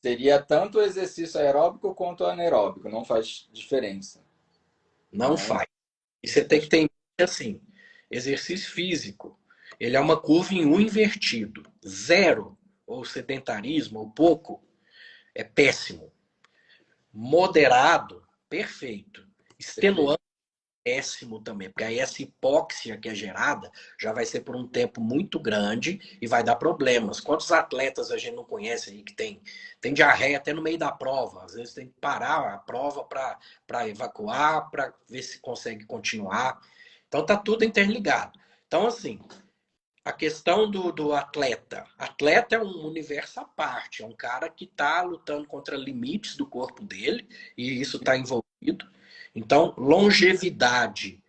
seria tanto o exercício aeróbico quanto anaeróbico, não faz diferença. Não Não. faz. E você tem que ter em mente assim, exercício físico, ele é uma curva em U invertido. Zero, ou sedentarismo, ou pouco, é péssimo. Moderado, perfeito. Perfeito. Extenuante, péssimo também, porque aí essa hipóxia que é gerada já vai ser por um tempo muito grande e vai dar problemas. Quantos atletas a gente não conhece aí que tem diarreia até no meio da prova? Às vezes tem que parar a prova para evacuar, para ver se consegue continuar. Então tá tudo interligado. Então, assim, a questão do atleta. Atleta é um universo à parte, é um cara que está lutando contra limites do corpo dele, e isso está envolvido. Então, longevidade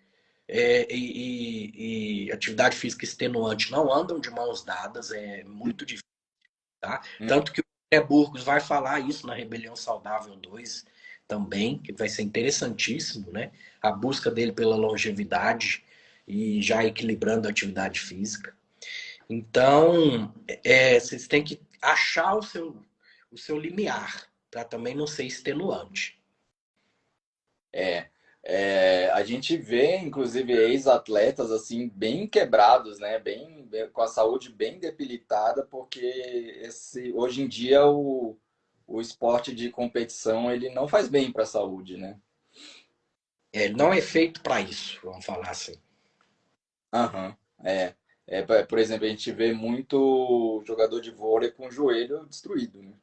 e atividade física extenuante não andam de mãos dadas, é muito difícil, tá? Hum. Tanto que o André Burgos vai falar isso na Rebelião Saudável 2 também, que vai ser interessantíssimo, né? A busca dele pela longevidade e já equilibrando a atividade física. Então, vocês têm que achar o seu limiar, para também não ser extenuante. A gente vê, inclusive, ex-atletas assim bem quebrados, né? Com a saúde bem debilitada, porque hoje em dia o esporte de competição ele não faz bem para a saúde, né? Não é feito para isso, vamos falar assim. Aham, por exemplo, a gente vê muito jogador de vôlei com o joelho destruído, né?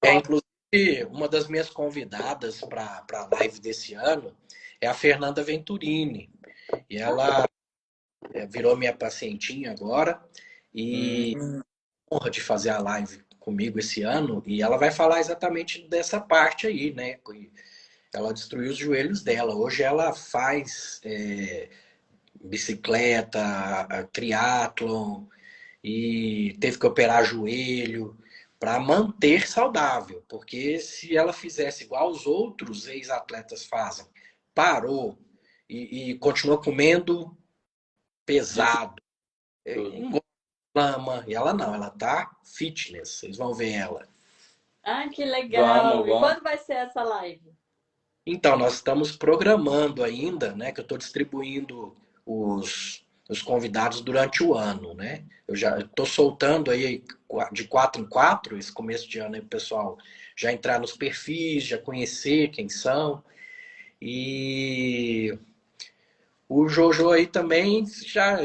Inclusive, uma das minhas convidadas para a live desse ano é a Fernanda Venturini. E ela virou minha pacientinha agora e Hum, honra de fazer a live comigo esse ano. E ela vai falar exatamente dessa parte aí, né? Ela destruiu os joelhos dela. Hoje ela faz bicicleta, triatlon e teve que operar joelho para manter saudável, porque se ela fizesse igual os outros ex-atletas fazem, parou e continuou comendo de pesado, tudo. engorda, e ela não, ela tá fitness, vocês vão ver ela. Ah, que Vamos, legal! E vamos. quando vai ser essa live? Então, nós estamos programando ainda, né, que eu estou distribuindo os convidados durante o ano, né? Eu já estou soltando aí de 4 em 4, esse começo de ano aí, o pessoal já entrar nos perfis, já conhecer quem são. E o Jojo aí também já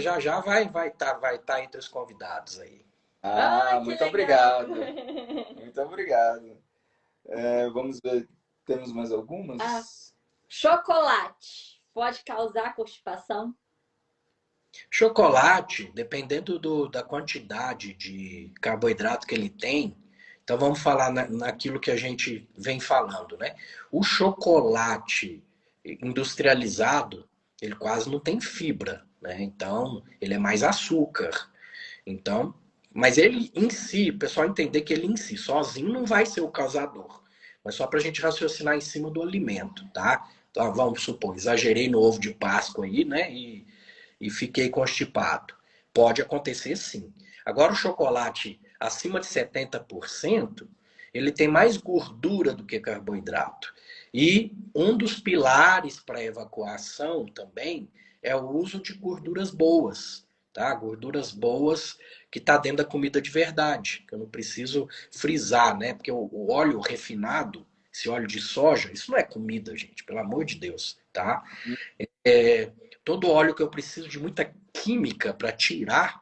vai tá entre os convidados aí. Ah, Ah, que muito legal! obrigado. Muito obrigado. Vamos ver, temos mais Ah, algumas? chocolate pode causar constipação? Chocolate, dependendo da quantidade de carboidrato que ele tem, então vamos falar naquilo que a gente vem falando, né? O chocolate industrializado, ele quase não tem fibra, né? Então, ele é mais açúcar. Então, mas ele em si, o pessoal entender que ele em si, sozinho, não vai ser o causador. Mas só para a gente raciocinar em cima do alimento, tá? Então, vamos supor, exagerei no ovo de Páscoa aí, né? E fiquei constipado. Pode acontecer sim. Agora, o chocolate acima de 70%, ele tem mais gordura do que carboidrato. E um dos pilares para a evacuação também é o uso de gorduras boas, tá? Gorduras boas que está dentro da comida de verdade, que eu não preciso frisar, né? Porque o óleo refinado, esse óleo de soja, isso não é comida, gente, pelo amor de Deus, tá? É, todo óleo que eu preciso de muita química para tirar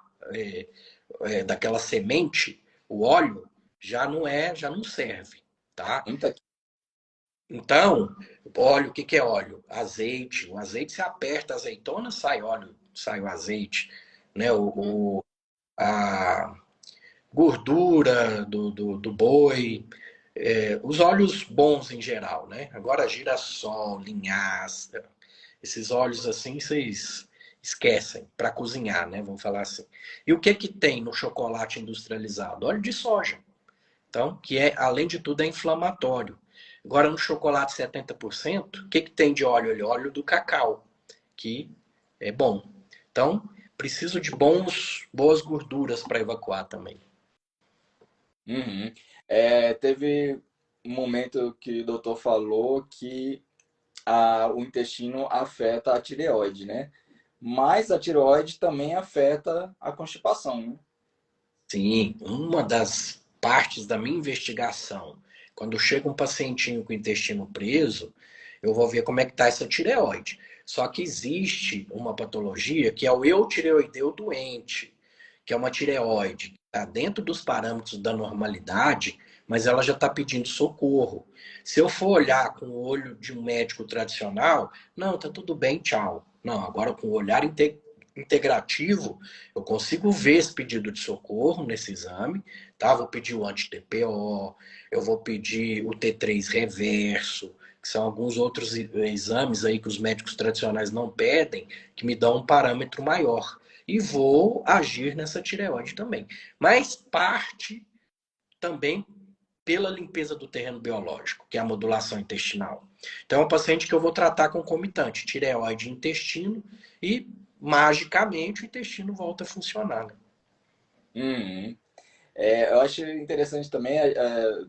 daquela semente, o óleo já não serve, tá? Muita. Então, óleo, o que que é óleo? Azeite. O azeite se aperta a azeitona, sai óleo, sai o azeite, né? A gordura do boi, os óleos bons em geral, né? Agora girassol, linhaça, esses óleos assim vocês esquecem para cozinhar, né? Vamos falar assim. E o que que tem no chocolate industrializado? Óleo de soja. Então, que é, além de tudo, é inflamatório. Agora, no chocolate 70%, o que que tem de óleo? Óleo do cacau, que é bom. Então, preciso de boas gorduras para evacuar também. Uhum. Teve um momento que o doutor falou que o intestino afeta a tireoide, né? Mas a tireoide também afeta a constipação, né? Sim, uma das partes da minha investigação, quando chega um pacientinho com o intestino preso, eu vou ver como é que está essa tireoide. Só que existe uma patologia que é o eutireoideu doente, que é uma tireoide que está dentro dos parâmetros da normalidade, mas ela já está pedindo socorro. Se eu for olhar com o olho de um médico tradicional, não, tá tudo bem, tchau. Não, agora com o olhar integrativo, eu consigo ver esse pedido de socorro nesse exame, tá? Vou pedir o anti-TPO, eu vou pedir o T3 reverso, que são alguns outros exames aí que os médicos tradicionais não pedem, que me dão um parâmetro maior. E vou agir nessa tireoide também. Mas parte também pela limpeza do terreno biológico, que é a modulação intestinal. Então, é um paciente que eu vou tratar concomitante, tireoide e intestino, e magicamente o intestino volta a funcionar. Né? Uhum. Eu acho interessante também,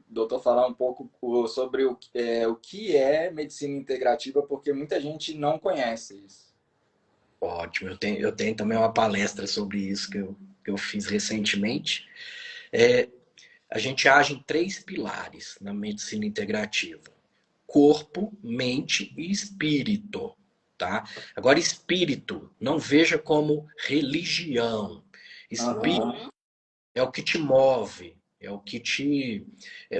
doutor, falar um pouco sobre o que é medicina integrativa, porque muita gente não conhece isso. Ótimo, eu tenho também uma palestra sobre isso que eu fiz recentemente. A gente age em 3 pilares na medicina integrativa: corpo, mente e espírito. Tá? Agora, espírito, não veja como religião. Espírito Aham. é o que te move, é o que te.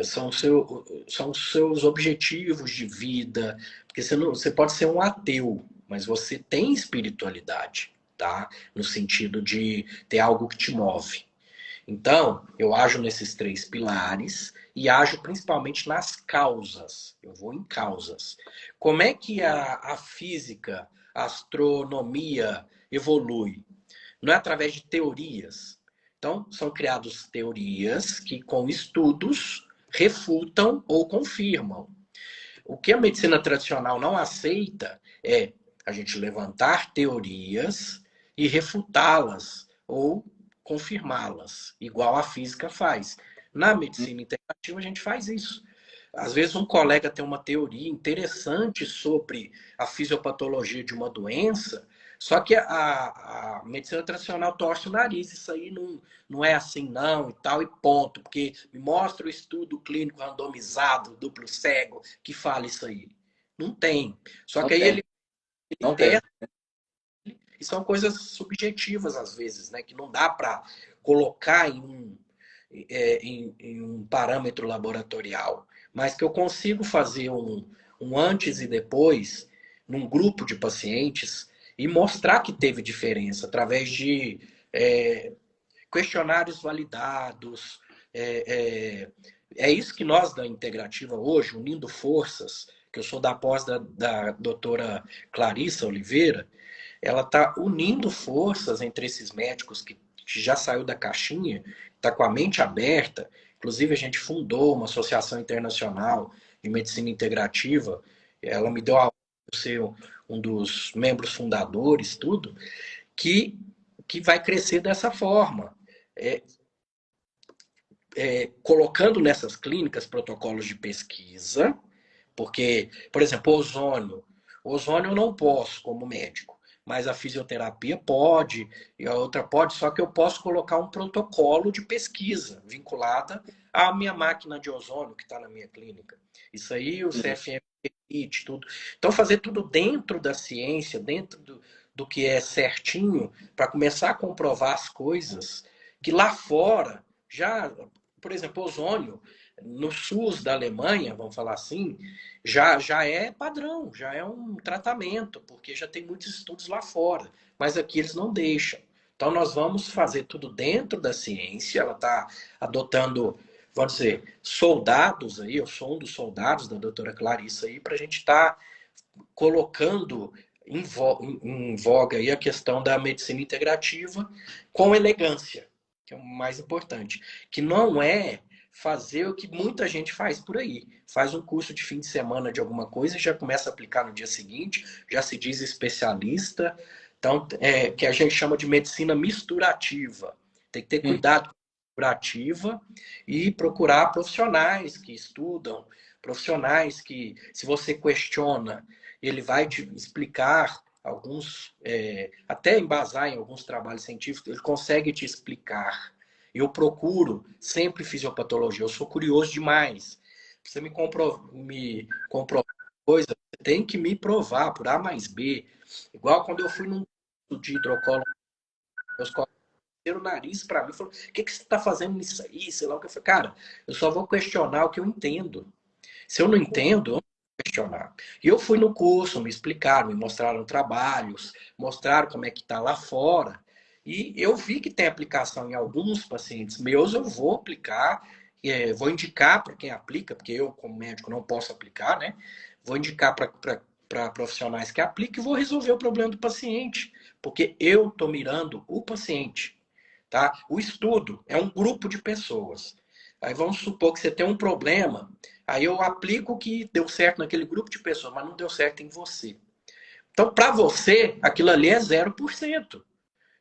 São os seus objetivos de vida. Porque você pode ser um ateu, mas você tem espiritualidade, tá? No sentido de ter algo que te move. Então, eu ajo nesses 3 pilares e ajo principalmente nas causas. Eu vou em causas. Como é que a física, a astronomia evolui? Não é através de teorias. Então, são criadas teorias que, com estudos, refutam ou confirmam. O que a medicina tradicional não aceita é a gente levantar teorias e refutá-las ou confirmá-las, igual a física faz. Na medicina integrativa, a gente faz isso. Às vezes, um colega tem uma teoria interessante sobre a fisiopatologia de uma doença, só que a medicina tradicional torce o nariz. Isso aí não é assim, não, e tal, e ponto. Porque me mostra o estudo clínico randomizado, duplo cego, que fala isso aí. Não tem. Só Não que aí tem, ele não tem. testa, e são coisas subjetivas, às vezes, né? Que não dá para colocar em um parâmetro laboratorial, mas que eu consigo fazer um antes e depois num grupo de pacientes e mostrar que teve diferença através de questionários validados. É isso que nós da Integrativa hoje, unindo forças, que eu sou da pós da doutora Clarissa Oliveira, ela está unindo forças entre esses médicos que já saiu da caixinha, está com a mente aberta. Inclusive, a gente fundou uma associação internacional de medicina integrativa. Ela me deu a honra de ser um dos membros fundadores, tudo, que, que vai crescer dessa forma. É, colocando nessas clínicas protocolos de pesquisa, porque, por exemplo, ozônio eu não posso como médico, mas a fisioterapia pode, e a outra pode, só que eu posso colocar um protocolo de pesquisa vinculada à minha máquina de ozônio que está na minha clínica. Isso aí o Sim. CFM permite, tudo. Então, fazer tudo dentro da ciência, dentro do que é certinho, para começar a comprovar as coisas que lá fora já, por exemplo, ozônio, no SUS da Alemanha, vamos falar assim, já é padrão, já é um tratamento, porque já tem muitos estudos lá fora, mas aqui eles não deixam. Então nós vamos fazer tudo dentro da ciência, ela está adotando, vamos dizer, soldados aí, eu sou um dos soldados da doutora Clarissa aí, para a gente estar colocando em voga aí a questão da medicina integrativa com elegância, que é o mais importante, que não é fazer o que muita gente faz por aí. Faz um curso de fim de semana de alguma coisa e já começa a aplicar no dia seguinte, já se diz especialista. Então, que a gente chama de medicina misturativa. Tem que ter Hum. cuidado com a misturativa e procurar profissionais que estudam, profissionais que, se você questiona ele vai te explicar alguns, até embasar em alguns trabalhos científicos, ele consegue te explicar. Eu procuro sempre fisiopatologia, eu sou curioso demais. Você me comprovar coisa, você tem que me provar por A mais B. Igual quando eu fui num curso de hidrocolo, meus colegas o nariz para mim e falou: o que você está fazendo nisso aí? Sei lá o que eu falei, cara, eu só vou questionar o que eu entendo. Se eu não entendo, eu não vou questionar. E eu fui no curso, me explicaram, me mostraram trabalhos, mostraram como é que está lá fora. E eu vi que tem aplicação em alguns pacientes meus, eu vou aplicar, vou indicar para quem aplica, porque eu, como médico, não posso aplicar, né? Vou indicar para profissionais que apliquem e vou resolver o problema do paciente, porque eu estou mirando o paciente. Tá? O estudo é um grupo de pessoas. Aí vamos supor que você tem um problema, aí eu aplico o que deu certo naquele grupo de pessoas, mas não deu certo em você. Então, para você, aquilo ali é 0%.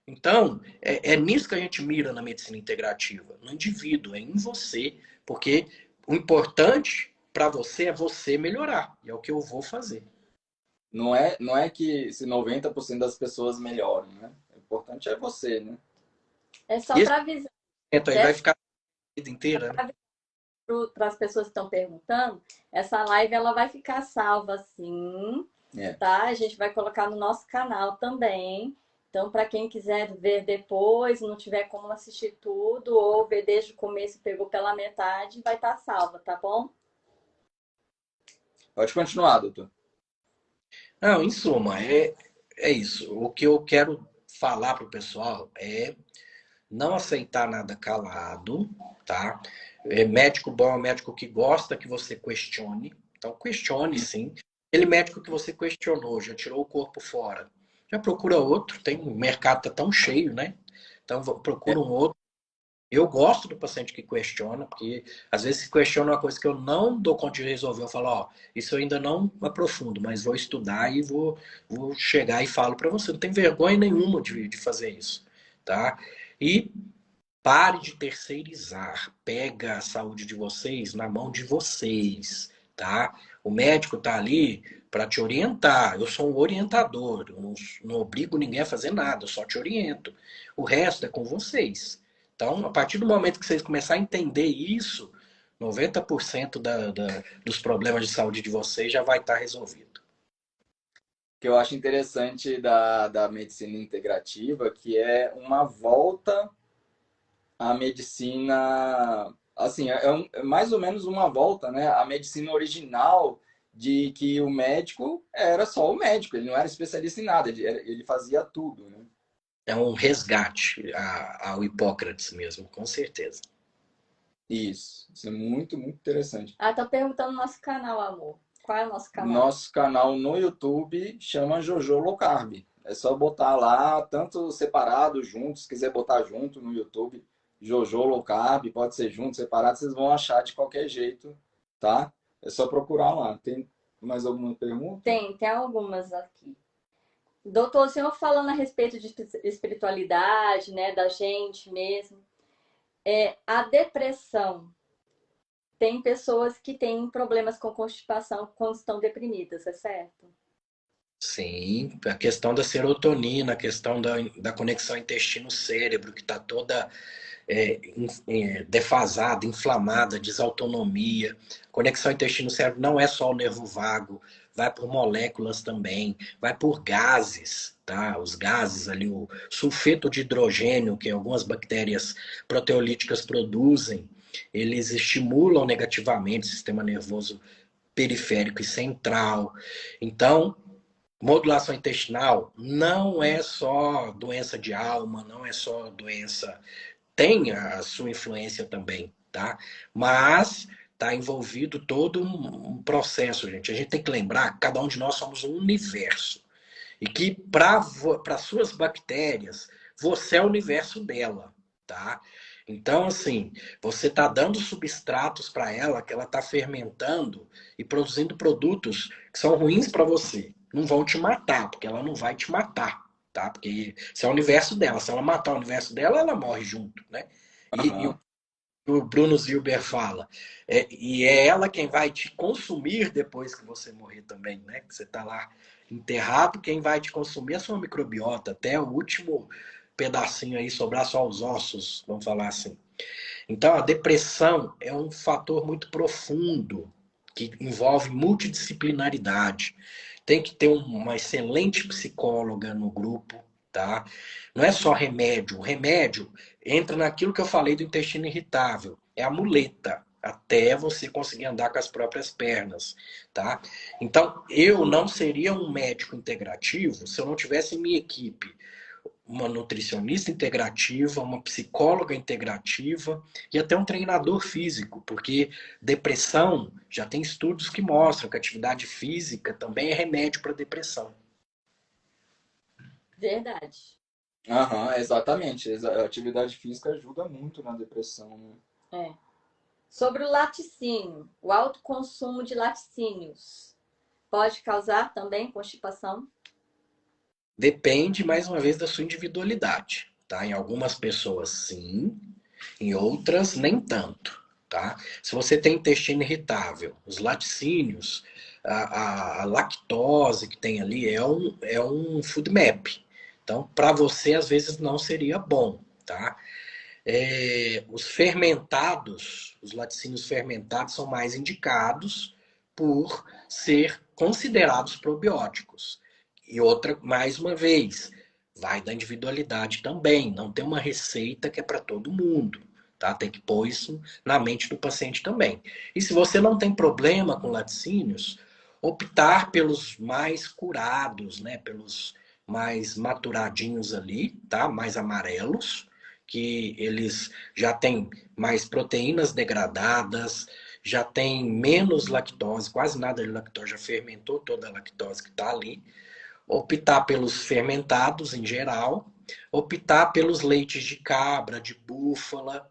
Então, é nisso que a gente mira na medicina integrativa, no indivíduo, é em você, porque o importante para você é você melhorar, e é o que eu vou fazer. Não é que se 90% das pessoas melhoram, né? O importante é você, né? É só E esse para avisar, aí vai ficar a vida inteira, né? para as pessoas que estão perguntando, essa live ela vai ficar salva sim, É. tá? A gente vai colocar no nosso canal também. Então, para quem quiser ver depois, não tiver como assistir tudo, ou ver desde o começo e pegou pela metade, vai estar salva, tá bom? Pode continuar, doutor. Não, em suma, é isso. O que eu quero falar para o pessoal é não aceitar nada calado, tá? Médico bom é um médico que gosta que você questione. Então, questione sim. Aquele médico que você questionou, já tirou o corpo fora. Já procura outro. O mercado tá tão cheio, né? Então, procura um outro. Eu gosto do paciente que questiona, porque às vezes se questiona uma coisa que eu não dou conta de resolver. Eu falo, ó, isso eu ainda não aprofundo, mas vou estudar e vou chegar e falo para você. Não tem vergonha nenhuma de fazer isso, tá? E pare de terceirizar. Pega a saúde de vocês na mão de vocês, tá? O médico tá ali para te orientar. Eu sou um orientador. Eu não obrigo ninguém a fazer nada. Eu só te oriento. O resto é com vocês. Então, a partir do momento que vocês começarem a entender isso, 90% dos problemas de saúde de vocês já vai estar resolvido. O que eu acho interessante da medicina integrativa, que é uma volta à medicina, assim, é mais ou menos uma volta, né? À medicina original de que o médico era só o médico, ele não era especialista em nada, ele fazia tudo, né? É um resgate ao Hipócrates mesmo, com certeza. Isso é muito, muito interessante. Ah, tá perguntando no nosso canal, amor. Qual é o nosso canal? Nosso canal no YouTube chama Jojo Low Carb. É só botar lá, tanto separado, junto, se quiser botar junto no YouTube, Jojo Low Carb, pode ser junto, separado, vocês vão achar de qualquer jeito, tá? É só procurar lá. Tem mais alguma pergunta? Tem algumas aqui. Doutor, o senhor falando a respeito de espiritualidade, né, da gente mesmo, a depressão, tem pessoas que têm problemas com constipação quando estão deprimidas, é certo? Sim, a questão da serotonina, a questão da conexão intestino-cérebro, que está toda defasada, inflamada, desautonomia. Conexão intestino-cérebro não é só o nervo vago, vai por moléculas também, vai por gases, tá? Os gases ali, o sulfeto de hidrogênio, que algumas bactérias proteolíticas produzem, eles estimulam negativamente o sistema nervoso periférico e central. Então, modulação intestinal não é só doença de alma, não é só doença. Tem a sua influência também, tá? Mas está envolvido todo um processo, gente. A gente tem que lembrar que cada um de nós somos um universo. E que para suas bactérias, você é o universo dela, tá? Então, assim, você está dando substratos para ela, que ela está fermentando e produzindo produtos que são ruins para você. Não vão te matar, porque ela não vai te matar, tá? Porque se é o universo dela. Se ela matar o universo dela, ela morre junto, né? E Aham. o Bruno Zilber fala. E é ela quem vai te consumir depois que você morrer também, né? Que você está lá enterrado, quem vai te consumir é a sua microbiota, até o último pedacinho aí, sobrar só os ossos, vamos falar assim. Então, a depressão é um fator muito profundo, que envolve multidisciplinaridade. Tem que ter uma excelente psicóloga no grupo, tá? Não é só remédio. O remédio entra naquilo que eu falei do intestino irritável. É a muleta até você conseguir andar com as próprias pernas, tá? Então, eu não seria um médico integrativo se eu não tivesse em minha equipe uma nutricionista integrativa, uma psicóloga integrativa e até um treinador físico, porque depressão já tem estudos que mostram que a atividade física também é remédio para depressão. Verdade. Aham, exatamente. A atividade física ajuda muito na depressão, né? É. Sobre o laticínio, o alto consumo de laticínios pode causar também constipação? Depende, mais uma vez, da sua individualidade, tá? Em algumas pessoas, sim, em outras, nem tanto, tá? Se você tem intestino irritável, os laticínios, a lactose que tem ali é um food map. Então, para você, às vezes, não seria bom, tá? Os fermentados, os laticínios fermentados são mais indicados por ser considerados probióticos. E outra, mais uma vez, vai da individualidade também. Não tem uma receita que é para todo mundo. Tá? Tem que pôr isso na mente do paciente também. E se você não tem problema com laticínios, optar pelos mais curados, né? Pelos mais maturadinhos ali, tá? Mais amarelos, que eles já têm mais proteínas degradadas, já tem menos lactose, quase nada de lactose, já fermentou toda a lactose que está ali. Optar pelos fermentados em geral, optar pelos leites de cabra, de búfala,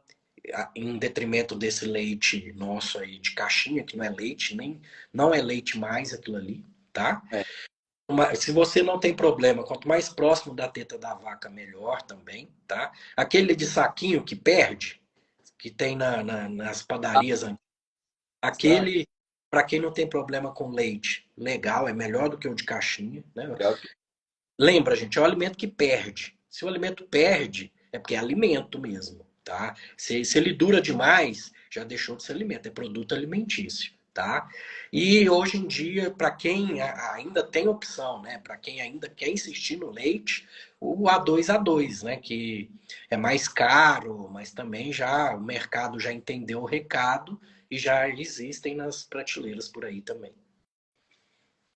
em detrimento desse leite nosso aí de caixinha, que não é leite, nem não é leite mais aquilo ali, tá? É. Se você não tem problema, quanto mais próximo da teta da vaca, melhor também, tá? Aquele de saquinho que perde, que tem nas padarias, Sabe? aquele, para quem não tem problema com leite, legal, é melhor do que o de caixinha, né? Lembra, gente, é o alimento que perde. Se o alimento perde, é porque é alimento mesmo, tá? Se ele dura demais, já deixou de ser alimento, é produto alimentício, tá? E hoje em dia, para quem ainda tem opção, né? Para quem ainda quer insistir no leite, o A2A2, né? Que é mais caro, mas também já o mercado já entendeu o recado e já existem nas prateleiras por aí também.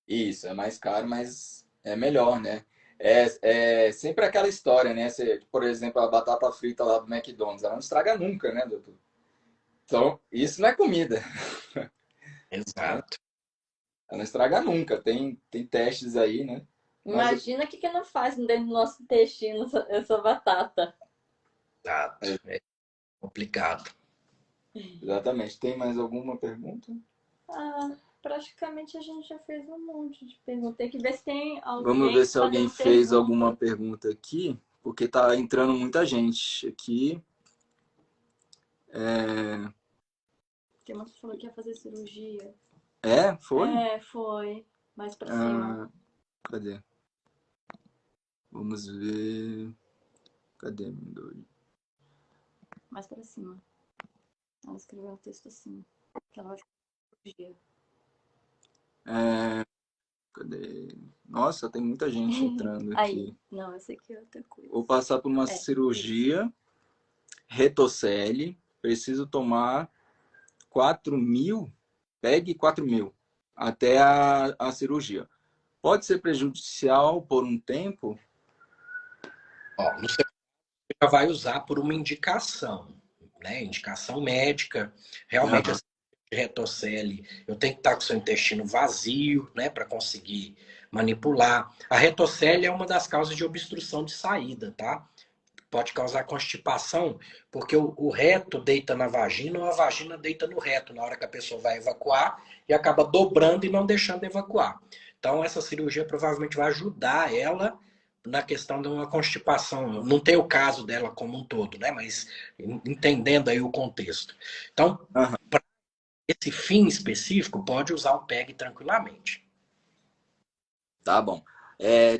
Isso, é mais caro, mas é melhor, né? É sempre aquela história, né? Você, por exemplo, a batata frita lá do McDonald's, ela não estraga nunca, né, doutor? Então, isso não é comida, né? Exato. Ela não estraga nunca. Tem testes aí, né? Mas, Imagina o que não faz dentro do nosso intestino essa batata. Exato. É complicado. exatamente. Tem mais alguma pergunta? Ah, praticamente a gente já fez um monte de perguntas. Tem que ver se tem Vamos alguém ver se alguém fazendo fez pergunta. alguma pergunta aqui, porque tá entrando muita gente aqui. Tem uma que falou que ia fazer cirurgia. Foi? É, foi. Mais pra cima. Cadê? Vamos ver. Cadê, Mindori? Mais pra cima. Ela escreveu um texto assim. Que ela vai fazer cirurgia. Cadê? Nossa, tem muita gente entrando Aí. aqui. Não, essa aqui é outra coisa. Vou passar por uma É, cirurgia, retocele, preciso tomar 4.000, pegue 4.000 até a cirurgia. Pode ser prejudicial por um tempo? Ó, no seu já vai usar por uma indicação, né? Indicação médica. Realmente, Aham. essa retocele, eu tenho que estar com o seu intestino vazio, né? Para conseguir manipular. A retocele é uma das causas de obstrução de saída, tá? Pode causar constipação, porque o reto deita na vagina ou a vagina deita no reto na hora que a pessoa vai evacuar e acaba dobrando e não deixando evacuar. Então, essa cirurgia provavelmente vai ajudar ela na questão de uma constipação. Não tem o caso dela como um todo, né? Mas entendendo aí o contexto. Então, Aham. para esse fim específico, pode usar o PEG tranquilamente. Tá bom.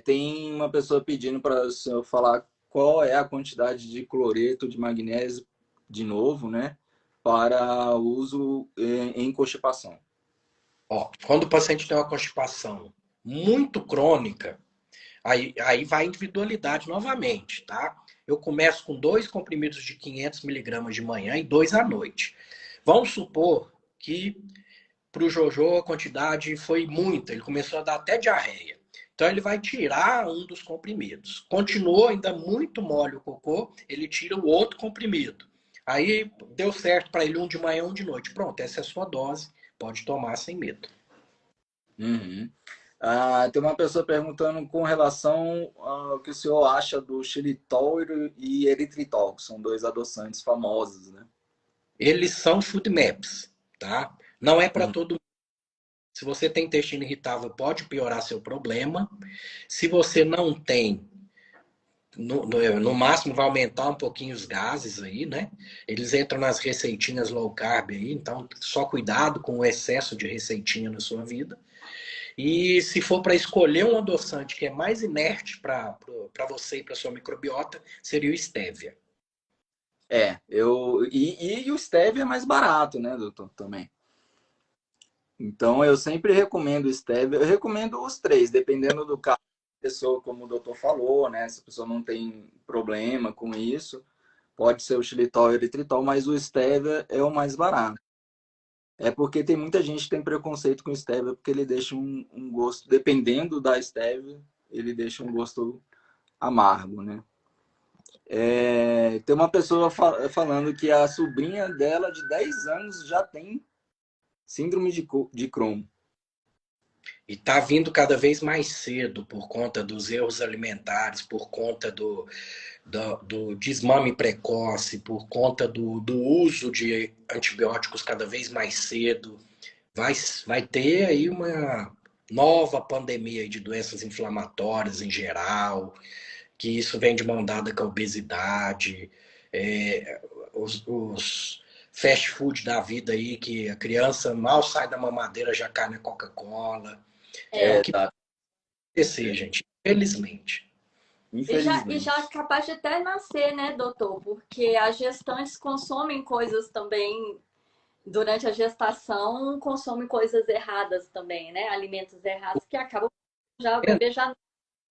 Tem uma pessoa pedindo para o senhor falar qual é a quantidade de cloreto de magnésio, de novo, né? Para uso em constipação. Ó, quando o paciente tem uma constipação muito crônica, aí vai a individualidade novamente, tá? Eu começo com 2 comprimidos de 500 miligramas de manhã e 2 à noite. Vamos supor que para o Jojo a quantidade foi muita, ele começou a dar até diarreia. Então ele vai tirar um dos comprimidos. Continuou ainda muito mole o cocô, ele tira o outro comprimido. Aí deu certo para ele um de manhã, um de noite. Pronto, essa é a sua dose, pode tomar sem medo. Uhum. Tem uma pessoa perguntando com relação ao que o senhor acha do xilitol e eritritol, que são dois adoçantes famosos, né? Eles são food maps, tá? Não é para Uhum. todo mundo. Se você tem intestino irritável, pode piorar seu problema. Se você não tem, no máximo vai aumentar um pouquinho os gases aí, né? Eles entram nas receitinhas low carb aí, então só cuidado com o excesso de receitinha na sua vida. E se for para escolher um adoçante que é mais inerte para você e para sua microbiota, seria o stevia. E o stevia é mais barato, né, doutor, também. Então eu sempre recomendo o stevia, eu recomendo os três, dependendo do caso da pessoa, como o doutor falou, né? Se a pessoa não tem problema com isso, pode ser o xilitol e o eritritol, mas o stevia é o mais barato. É porque tem muita gente que tem preconceito com o stevia, porque ele deixa um gosto, dependendo da stevia, ele deixa um gosto amargo, né? Tem uma pessoa falando que a sobrinha dela de 10 anos já tem síndrome de Crohn. E está vindo cada vez mais cedo por conta dos erros alimentares, por conta do desmame precoce, por conta do uso de antibióticos cada vez mais cedo. Vai ter aí uma nova pandemia de doenças inflamatórias em geral, que isso vem de mão dada com a obesidade, os fast food da vida aí, que a criança mal sai da mamadeira já cai na Coca-Cola. É o que Tá. acontecer, gente, infelizmente. E já Infelizmente. é capaz de até nascer, né, doutor? Porque as gestantes consomem coisas também, durante a gestação, consomem coisas erradas também, né? Alimentos errados que acabam já o bebê já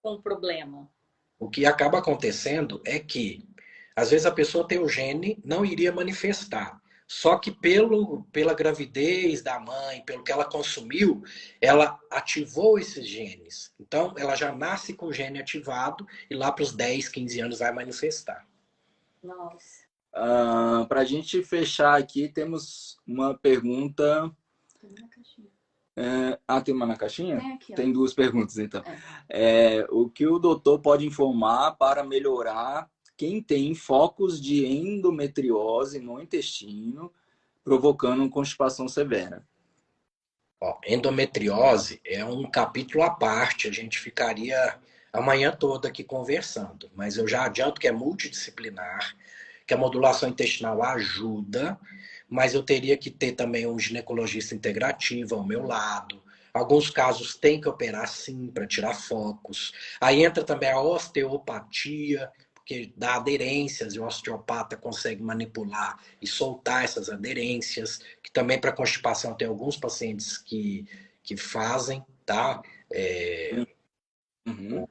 com problema. O que acaba acontecendo é que, às vezes, a pessoa tem o gene, não iria manifestar. Só que pela gravidez da mãe, pelo que ela consumiu, ela ativou esses genes. Então, ela já nasce com o gene ativado e lá para os 10, 15 anos vai manifestar. Nossa. Para a gente fechar aqui, temos uma pergunta. Tem na caixinha. Tem uma na caixinha? Tem aqui, ó. Tem duas perguntas, então. O que o doutor pode informar para melhorar quem tem focos de endometriose no intestino, provocando constipação severa? Ó, endometriose é um capítulo à parte, a gente ficaria a manhã toda aqui conversando, mas eu já adianto que é multidisciplinar, que a modulação intestinal ajuda, mas eu teria que ter também um ginecologista integrativo ao meu lado. Alguns casos tem que operar sim para tirar focos. Aí entra também a osteopatia, porque dá aderências e o osteopata consegue manipular e soltar essas aderências, que também para constipação tem alguns pacientes que fazem, tá? Uhum.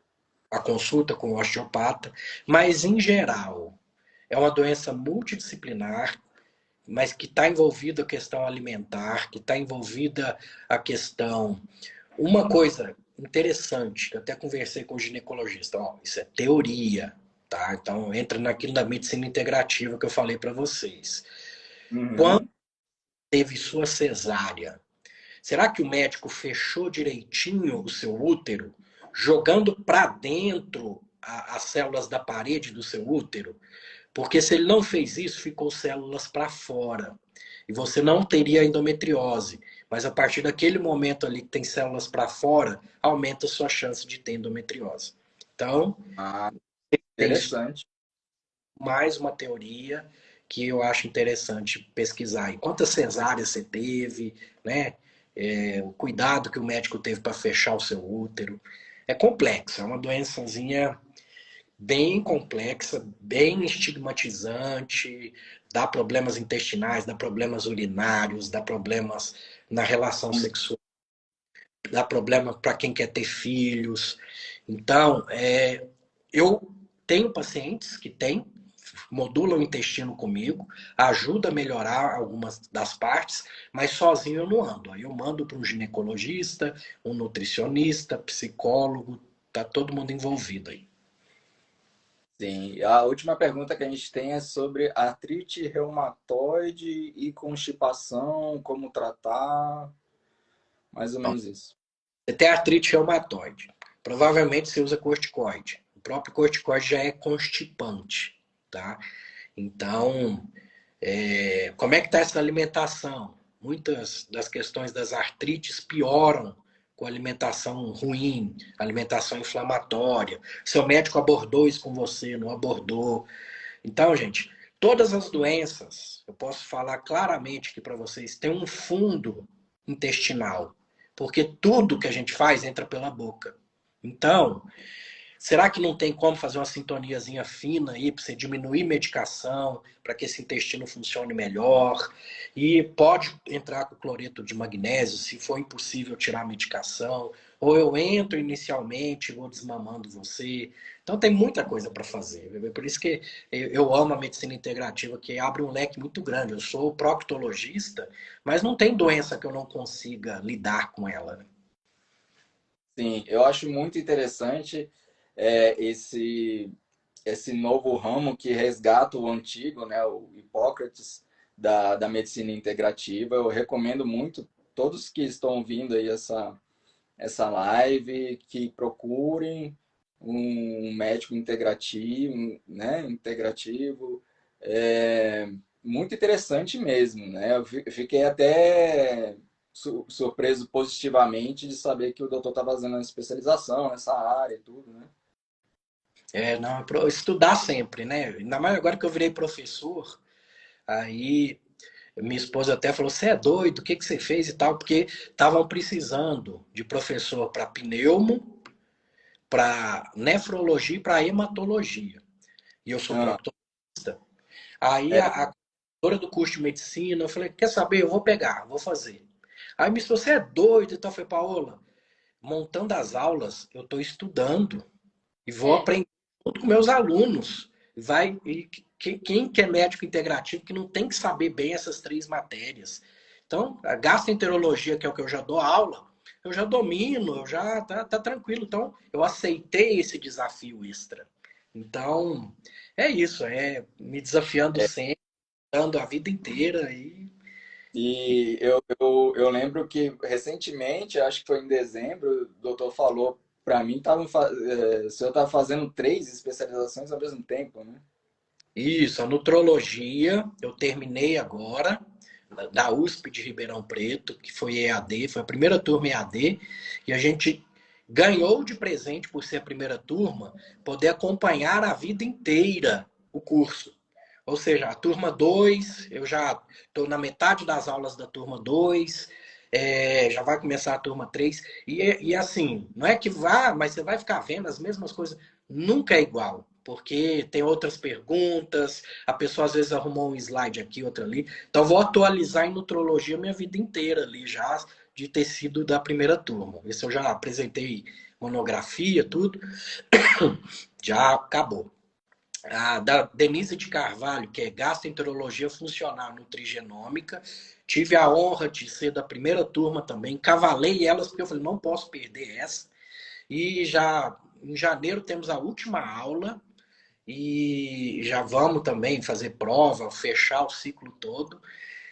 A consulta com o osteopata, mas em geral é uma doença multidisciplinar, mas que está envolvida a questão alimentar, que está envolvida a questão. Uma coisa interessante, que eu até conversei com o ginecologista, ó, isso é teoria, tá? Então entra naquilo da medicina integrativa que eu falei para vocês. Quando Uhum. teve sua cesárea, será que o médico fechou direitinho o seu útero, jogando para dentro as células da parede do seu útero? Porque se ele não fez isso, ficou células para fora. E você não teria endometriose. Mas a partir daquele momento ali que tem células para fora, aumenta a sua chance de ter endometriose. Então, Ah, tem interessante. mais uma teoria que eu acho interessante pesquisar. E quantas cesáreas você teve, né? O cuidado que o médico teve para fechar o seu útero. É complexo, é uma doençazinha bem complexa, bem estigmatizante, dá problemas intestinais, dá problemas urinários, dá problemas na relação sexual, dá problema para quem quer ter filhos. Então, eu tenho pacientes que têm, modulam o intestino comigo, ajuda a melhorar algumas das partes, mas sozinho eu não ando. Aí eu mando para um ginecologista, um nutricionista, psicólogo, tá todo mundo envolvido aí. Sim, a última pergunta que a gente tem é sobre artrite reumatoide e constipação, como tratar, mais ou menos isso. Você tem artrite reumatoide. Provavelmente você usa corticoide. O próprio corticoide já é constipante, tá? Então, como é que está essa alimentação? Muitas das questões das artrites pioram com alimentação ruim, alimentação inflamatória. Seu médico abordou isso com você, não abordou. Então, gente, todas as doenças, eu posso falar claramente aqui para vocês, tem um fundo intestinal, porque tudo que a gente faz entra pela boca. Então, será que não tem como fazer uma sintoniazinha fina aí para você diminuir medicação, para que esse intestino funcione melhor? E pode entrar com cloreto de magnésio, se for impossível tirar a medicação. Ou eu entro inicialmente, vou desmamando você. Então tem muita coisa para fazer. Por isso que eu amo a medicina integrativa, que abre um leque muito grande. Eu sou proctologista, mas não tem doença que eu não consiga lidar com ela, né? Sim, eu acho muito interessante esse novo ramo que resgata o antigo, né, o Hipócrates da medicina integrativa. Eu recomendo muito todos que estão ouvindo aí essa live que procurem um médico integrativo, né, integrativo. É muito interessante mesmo, né? Eu fiquei até surpreso positivamente de saber que o doutor está fazendo uma especialização nessa área e tudo, né? Não, estudar sempre, né? Ainda mais agora que eu virei professor, aí minha esposa até falou: você é doido, o que que você fez e tal? Porque estavam precisando de professor para pneumo, para nefrologia e para hematologia. E eu sou Ah, proctologista. Aí é, a coordenadora do curso de medicina, eu falei: quer saber? Eu vou pegar, vou fazer. Aí me disse: você é doido? Então eu falei: Paola, montando as aulas, eu estou estudando e vou É, aprender junto com meus alunos. Quem que é médico integrativo que não tem que saber bem essas três matérias? Então, a gastroenterologia, que é o que eu já dou aula, eu já domino, eu já tá tranquilo. Então, eu aceitei esse desafio extra. Então, é isso, é me desafiando sempre, dando a vida inteira e eu lembro que recentemente, acho que foi em dezembro, o doutor falou para mim, o senhor estava fazendo 3 especializações ao mesmo tempo, né? isso, a nutrologia, eu terminei agora, da USP de Ribeirão Preto, que foi EAD, foi a primeira turma EAD, e a gente ganhou de presente, por ser a primeira turma, poder acompanhar a vida inteira o curso. Ou seja, a turma 2, eu já estou na metade das aulas da turma 2, já vai começar a turma 3, e assim, não é que vá, mas você vai ficar vendo as mesmas coisas, nunca é igual, porque tem outras perguntas, a pessoa às vezes arrumou um slide aqui, outro ali, então vou atualizar em nutrologia minha vida inteira ali já, de ter sido da primeira turma. Esse eu já apresentei monografia, tudo, já acabou. A da Denise de Carvalho, que é gastroenterologia funcional nutrigenômica. Tive a honra de ser da primeira turma também. Cavalei elas porque eu falei, não posso perder essa. E já em janeiro temos a última aula e já vamos também fazer prova, fechar o ciclo todo.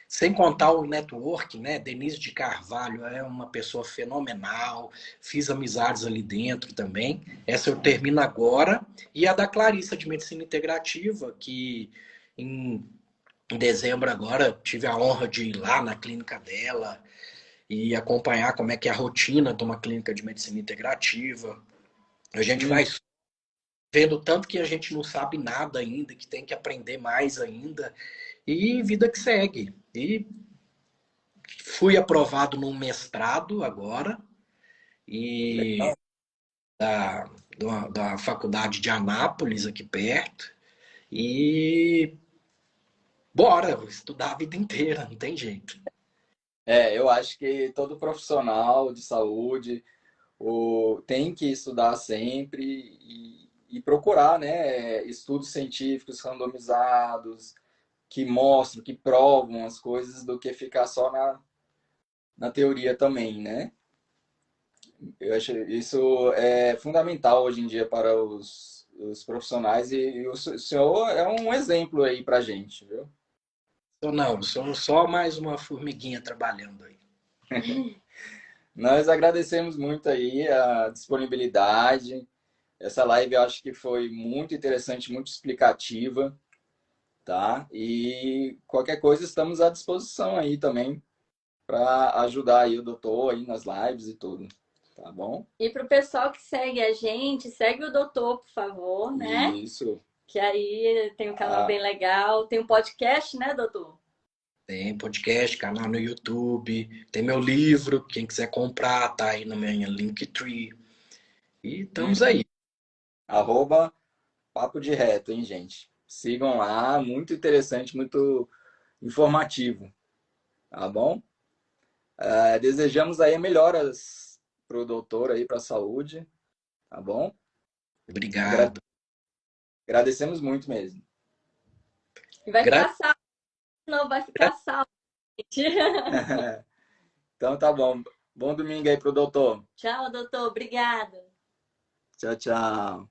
Sem contar o networking, né? Denise de Carvalho é uma pessoa fenomenal. Fiz amizades ali dentro também. Essa eu termino agora. E a da Clarissa de Medicina Integrativa, que em, em dezembro agora tive a honra de ir lá na clínica dela e acompanhar como é que é a rotina de uma clínica de medicina integrativa. A gente Hum, vai vendo tanto que a gente não sabe nada ainda, que tem que aprender mais ainda, e vida que segue. E fui aprovado num mestrado agora, e Legal. da faculdade de Anápolis, aqui perto, e bora, vou estudar a vida inteira, não tem jeito. Eu acho que todo profissional de saúde tem que estudar sempre e procurar, né, estudos científicos randomizados que mostram, que provam as coisas do que ficar só na teoria também, né? Eu acho isso é fundamental hoje em dia para os profissionais e o senhor é um exemplo aí para gente, viu? Não, sou só mais uma formiguinha trabalhando aí. Nós agradecemos muito aí a disponibilidade. Essa live eu acho que foi muito interessante, muito explicativa, tá? E qualquer coisa estamos à disposição aí também para ajudar aí o doutor aí nas lives e tudo, tá bom? E para o pessoal que segue a gente, segue o doutor, por favor, né? Isso. Que aí tem um canal Ah, bem legal. Tem um podcast, né, doutor? Tem podcast, canal no YouTube, tem meu livro, quem quiser comprar, tá aí na minha Linktree. E estamos aí. arroba Papo de Reto, hein, gente? Sigam lá, muito interessante, muito informativo, tá bom? Desejamos aí melhoras pro doutor aí, para a saúde, tá bom? Agra- Obrigado. Agradecemos muito mesmo. E vai Gra ficar salvo, não vai ficar salvo, gente. Então tá bom. Bom domingo aí pro doutor. Tchau, doutor. Obrigada. Tchau, tchau.